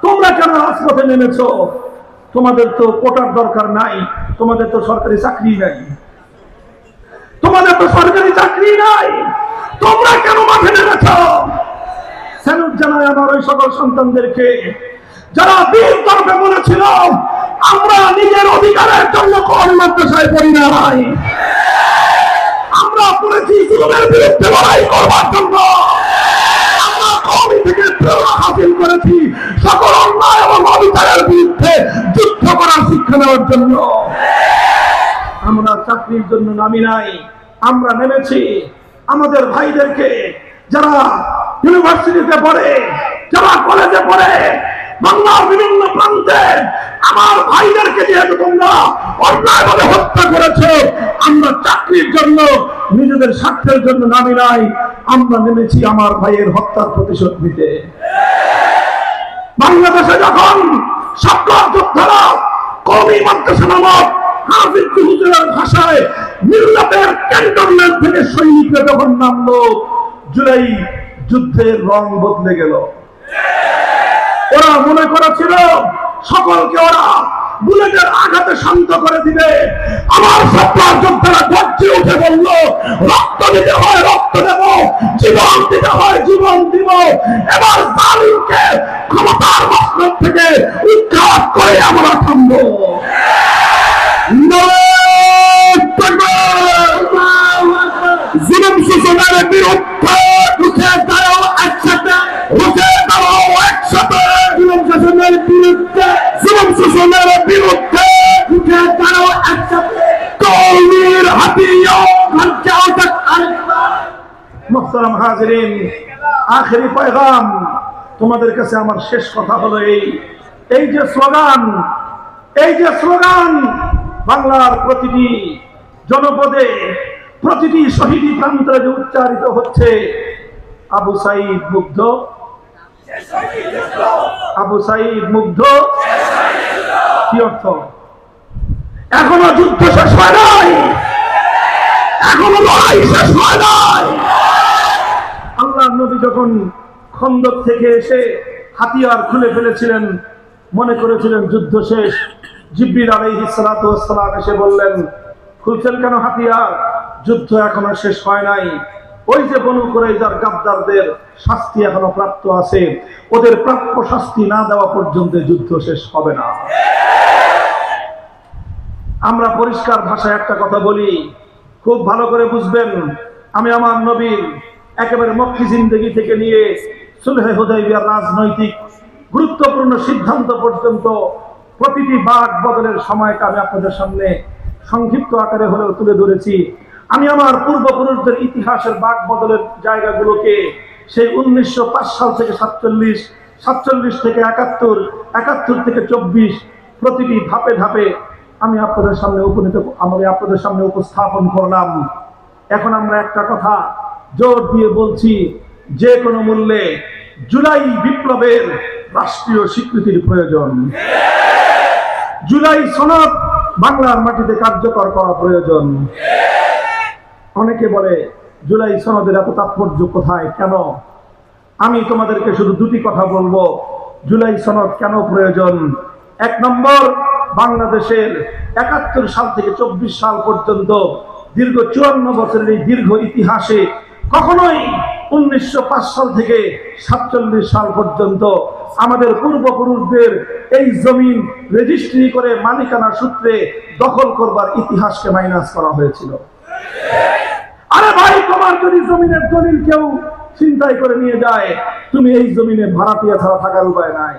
তোমরা কেন রাজপথে নেমেছো? তোমাদের তো কোটার দরকার নাই, তোমাদের তো সরকারি চাকরি নাই, তোমাদের তো সরকারি চাকরি নাই, তোমরা কেন মাঠে নেমেছো? স্যালুট জানাই আমার ওই সকল সন্তানদেরকে যারা বীর তরফে বলেছিল আমরা নিজের অধিকারের জন্য কওমি মাদ্রাসায় পড়ি নাই, আমরা পড়েছি জুলুমের বিরুদ্ধে লড়াই করবার জন্য, আমরা কওমি থেকে প্রেরণা হাসিল করেছি সকল অন্যায় এবং অবিচারের বিরুদ্ধে যুদ্ধ করার শিক্ষা নেওয়ার জন্য। আমরা চাকরির জন্য নামি নাই, আমরা নেমেছি আমাদের ভাইদেরকে যারা ইউনিভার্সিটিতে পড়ে, যারা কলেজে পড়ে, বাংলার বিভিন্ন প্রান্তে আমার ভাইদেরকে যেহেতু তোমরা অন্যায়ভাবে হত্যা করেছো, আমরা চাকরির জন্য নিজেদের স্বার্থের জন্য নামি নাই, আমরা নেমেছি আমার ভাইয়ের হত্যার প্রতিশোধ নিতে। বাংলাদেশে যখন সকল যোদ্ধারা কওমি মাদ্রাসা নামক হাফিজ হুজুরের ভাষায় মিল্লাতের ক্যান্টনমেন্ট থেকে সৈনিকরা যখন নামলো, জুলাই যুদ্ধের রং বদলে গেল। ওরা মনে করেছিল সকলকে ওরা বুলেটের আঘাতে শান্ত করে দিবে। আমার সত্তার যোদ্ধারা গর্জে উঠে বলল, রক্ত দিতে হয় রক্ত দেব, জীবন দিতে হয় জীবন দিব। এবার জালিমকে ক্ষমতার মসনদ থেকে উৎখাত করে আমরা থামবো। জুলুম শোষণের বিরুদ্ধে রুখে দাঁড়াও একসাথে, রুখে দাঁড়াও একসাথে। জুলুম শোষণের বিরুদ্ধে, জুলুম শোষণের বিরুদ্ধে রুখে দাঁড়াও একসাথে। কওমির হাতিয়ার ঘন্টা ওঠা আরেকবার। মুহতারাম হাজিরিন, আখেরি পয়গাম তোমাদের কাছে আমার শেষ কথা হলো এই যে স্লোগান, এই যে স্লোগান বাংলার প্রতিটি জনপদে, প্রতিটি শহীদি প্রান্তে যে উচ্চারিত হচ্ছে, আবু সাঈদ মুগ্ধ, আবু সাঈদ মুগ্ধ, কি অর্থ? এখনো যুদ্ধ শেষ হয় নাই, এখনো লড়াই শেষ হয় নাই। আল্লাহর নবী যখন খন্দক থেকে এসে হাতিয়ার খুলে ফেলেছিলেন, মনে করেছিলেন যুদ্ধ শেষ। জিবরিল আলাইহিস সালাতু ওয়াস সালাম এসে বললেন, খুলছেন কেন হাতিয়ার? যুদ্ধ এখনো শেষ হয় নাই। ওই যে বনু কুরাইজার গাদ্দারদের শাস্তি এখনো প্রাপ্ত আছে, ওদের প্রাপ্য শাস্তি না দেওয়া পর্যন্ত যুদ্ধ শেষ হবে না। আমরা পরিষ্কার ভাষায় একটা কথা বলি, খুব ভালো করে বুঝবেন। আমি আমার নবীর একেবারে মক্কি জিন্দেগি থেকে নিয়ে সুলহে হুদাইবিয়ার রাজনৈতিক গুরুত্বপূর্ণ সিদ্ধান্ত পর্যন্ত প্রতিটি বাক বদলের সময়কে আমি আপনাদের সামনে সংক্ষিপ্ত আকারে হলেও তুলে ধরেছি। আমি আমার পূর্বপুরুষদের ইতিহাসের বাক বদলের জায়গাগুলোকে সেই 1905 সাল থেকে 47, 47 থেকে 71, 71 থেকে 24 প্রতিটি ধাপে ধাপে আমি আপনাদের সামনে উপস্থাপন করলাম। এখন আমরা একটা কথা জোর দিয়ে বলছি, যে কোনো মূল্যে জুলাই বিপ্লবের রাষ্ট্রীয় স্বীকৃতির প্রয়োজন। জুলাই সনদ বাংলার মাটিতে কার্যকর করা প্রয়োজন। অনেকে বলে জুলাই সনদের এত তাৎপর্য কোথায়, কেন? আমি তোমাদেরকে শুধু দুটি কথা বলবো, জুলাই সনদ কেন প্রয়োজন। এক নম্বর, বাংলাদেশের 71 সাল থেকে 24 সাল পর্যন্ত দীর্ঘ 54 বছরের এই দীর্ঘ ইতিহাসে কখনোই 1905 সাল থেকে 47 সাল পর্যন্ত আমাদের পূর্বপুরুষদের এই জমিন রেজিস্ট্রি করে মালিকানা সূত্রে দখল করবার ইতিহাসকে মাইনাস করা হয়েছিল। আরে ভাই, তোমার যদি জমিনের দলিল কেউ ছিনতাই করে নিয়ে যায়, তুমি এই জমিনে ভাড়াটিয়া ছাড়া থাকার উপায় নাই।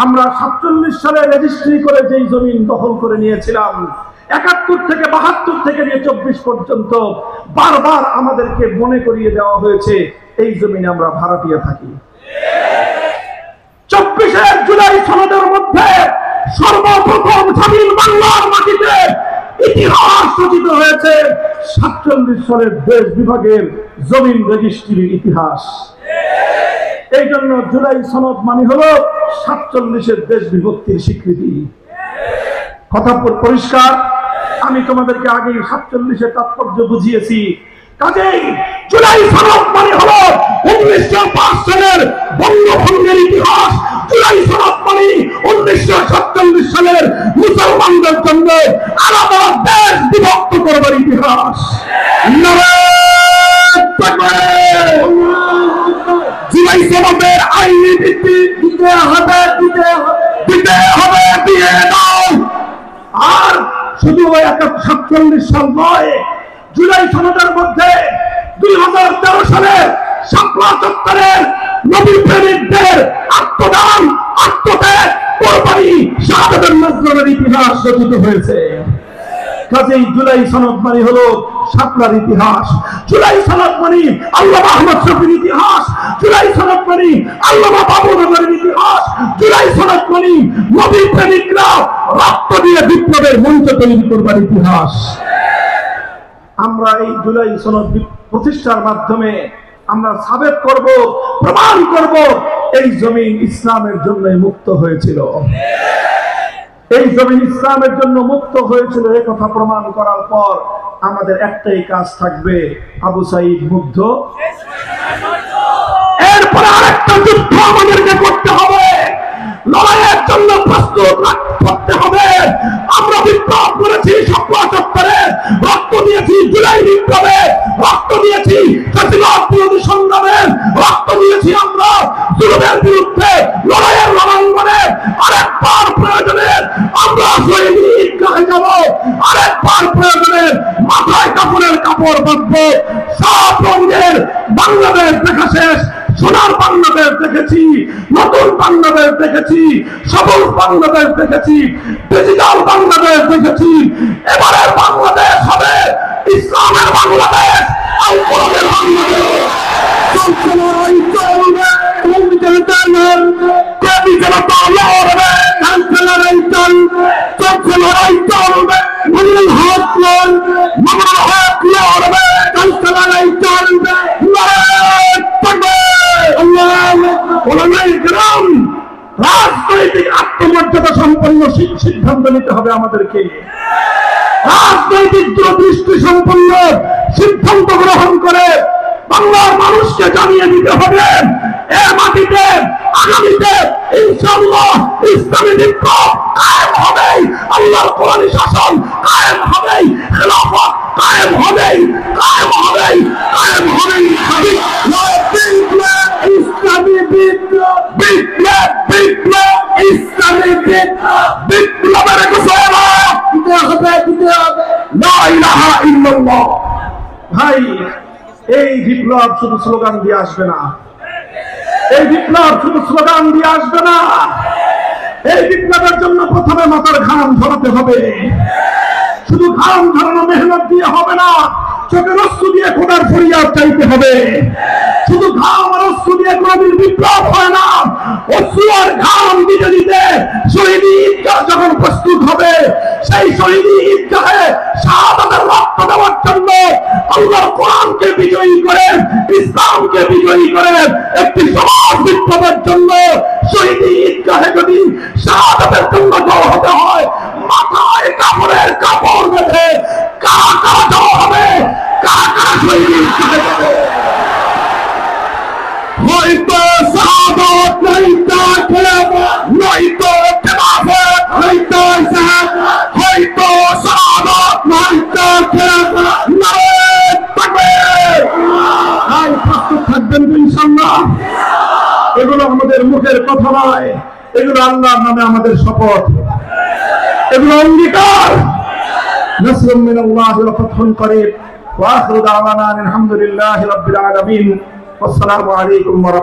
আমরা 47 সালে রেজিস্ট্রি করে যেই জমিন দখল করে নিয়েছিলাম, 71 থেকে 72 থেকে নিয়ে 24 পর্যন্ত বারবার আমাদেরকে মনে করিয়ে দেওয়া হয়েছে এই জমিনে আমরা ভাড়াটিয়া থাকি। 24 জুলাই সনদের মধ্যে সর্বপ্রথম স্বাধীন বাংলার মাটিতে ইতিহাস রচিত হয়েছে 47 সালের দেশ বিভাগের জমিন রেজিস্ট্রির ইতিহাস। এই জন্য জুলাই সনদ মানে হলো 47 দেশ বিভক্তির স্বীকৃতি। কথা পরিষ্কার। আমি তোমাদেরকে আগে 47 তাৎপর্য বুঝিয়েছি। কাজেই জুলাই সনদ মানে হলো 1905 সালের বঙ্গভঙ্গের ইতিহাস। জুলাই সনদ মানে 1947 সালের মুসলমানদের জন্য আলাদা দেশ বিভক্ত করবার ইতিহাস। জুলাই সনদের আইনি ভিত্তি দিতে হবে, দিয়ে দাও। আর শুধু 47 সাল নয়, জুলাই সনদের মধ্যে 2013 সালের শাপলা চত্বরের নবী প্রেমিকদের আত্মদান, আত্মত্যাগ, কোরবানি, শাহাদাতের নজরের ইতিহাস রচিত হয়েছে। কাজেই জুলাই সনদ মানে হলো শাপলার ইতিহাস। জুলাই সনদ মানে আল্লামা আহমদ শফীর ইতিহাস। জুলাই সনদ মানে আল্লামা বাবুনগরের ইতিহাস। জুলাই সনদ মানে নবী প্রেমিকরা রক্ত দিয়ে বিপ্লবের মঞ্চ তৈরি করবার ইতিহাস। আমরা এই জুলাই সনদ প্রতিষ্ঠার মাধ্যমে আমরা সাবেত করব, প্রমাণ করব এই জমিন ইসলামের জন্য মুক্ত হয়েছিল। এই জমিন ইসলামের জন্য মুক্ত হয়েছিল, এই কথা প্রমাণ করার পর আমাদের একটাই কাজ থাকবে, আবু সাঈদ মুগ্ধ। এরপরে আরেকটা যুদ্ধ আমাদেরকে করতে হবে, লড়াইয়ের জন্য প্রস্তুত করতে হবে। আমরা বিপ্লব করেছি শাপলা চত্বরে, রক্ত দিয়েছি জুলাই বিপ্লবে, রক্ত দিয়েছি ফ্যাসিবাদ বিরোধী সংগ্রামে, রক্ত দিয়েছি আমরা জুলুমের বিরুদ্ধে লড়াইয়ের রণাঙ্গনে। আরেকবার প্রয়োজনে আমরা শহীদ ঈদগাহে যাব, আরেকবার প্রয়োজনে মাথায় কাপড়ের কাপড় বাঁধবো। সব রঙের বাংলাদেশ দেখা শেষ। সোনার বাংলাদেশ দেখেছি, নতুন বাংলাদেশ দেখেছি, সবুজ বাংলাদেশ দেখেছি, ডিজিটাল বাংলাদেশ দেখেছি। এবারের বাংলাদেশ হবে ইসলামের বাংলাদেশ, আল কোরআনের বাংলাদেশ। রাজনৈতিক আত্মমর্যাদা সম্পন্ন সিদ্ধান্ত নিতে হবে আমাদেরকে। রাজনৈতিক দূরদৃষ্টি সম্পন্ন সিদ্ধান্ত গ্রহণ করে বাংলার মানুষকে জানিয়ে দিতে হবে, এর মাটিতে আগামীতে ইনশাআল্লাহ ইসলামী বিপ্লব কায়েম হবে, আল্লাহর কোরআনী শাসন কায়েম হবে, খেলাফত কায়েম হবে, কায়েম হবে, কায়েম হবে। ইসলামী বিপ্লব, বিপ্লব, বিপ্লব, ইসলামী বিপ্লব, বিপ্লবের ঘোষণা দিতে হবে, দিতে হবে। লা ইলাহা ইল্লাল্লাহ। ভাই, এই বিপ্লব শুধু স্লোগান দিয়ে আসবে না, এই বিপ্লব শুধু স্লোগান দিয়ে আসবে না। এই বিপ্লবের জন্য প্রথমে মাথার ঘাম ঝরাতে হবে। শুধু ঘাম ঝরানো মেহনত দিয়ে হবে না, চোখের অশ্রু দিয়ে খোদার ফরিয়াদ চাইতে হবে। শুধু ঘাম আর অশ্রু দিয়ে কোনদিন বিপ্লব হয় না। অশ্রু আর ঘাম দিতে দিতে শহীদ ঈদগাহ যখন প্রস্তুত হবে, সেই শহীদ ঈদগাহে শাহাদাতের রক্ত দেওয়ার জন্য আল্লাহর কোরআনকে বিজয়ী করে, ইসলামকে বিজয়ী করে একটি সমাজ বিপ্লবের জন্য শহীদ ঈদগাহে যদি শাহাদাতের জন্য জড়ো হতে হয়, মাথায় কাপড়ের কাপড় বেঁধে কারা কারা জড়ো হবে, কারা কারা শহীদ ঈদগাহে যাবে। হয়তো শাহাদাত নয়তো খেলাফত, নয়তো খেলাফত, হয়তো শাহাদাত, নয়তো খেলাফত। নারে তাকবীর। এগুলো আমাদের মুখের কথা নয়, এগুলো আল্লাহর নামে আমাদের শপথ, এগুলো অঙ্গীকার। নাসরুম মিনাল্লাহি ওয়া ফাতহুন করিব ওয়া আখিরু দাওয়ানা আলহামদুলিল্লাহি রাব্বিল আলামিন। আসসালামু আলাইকুম ওয়া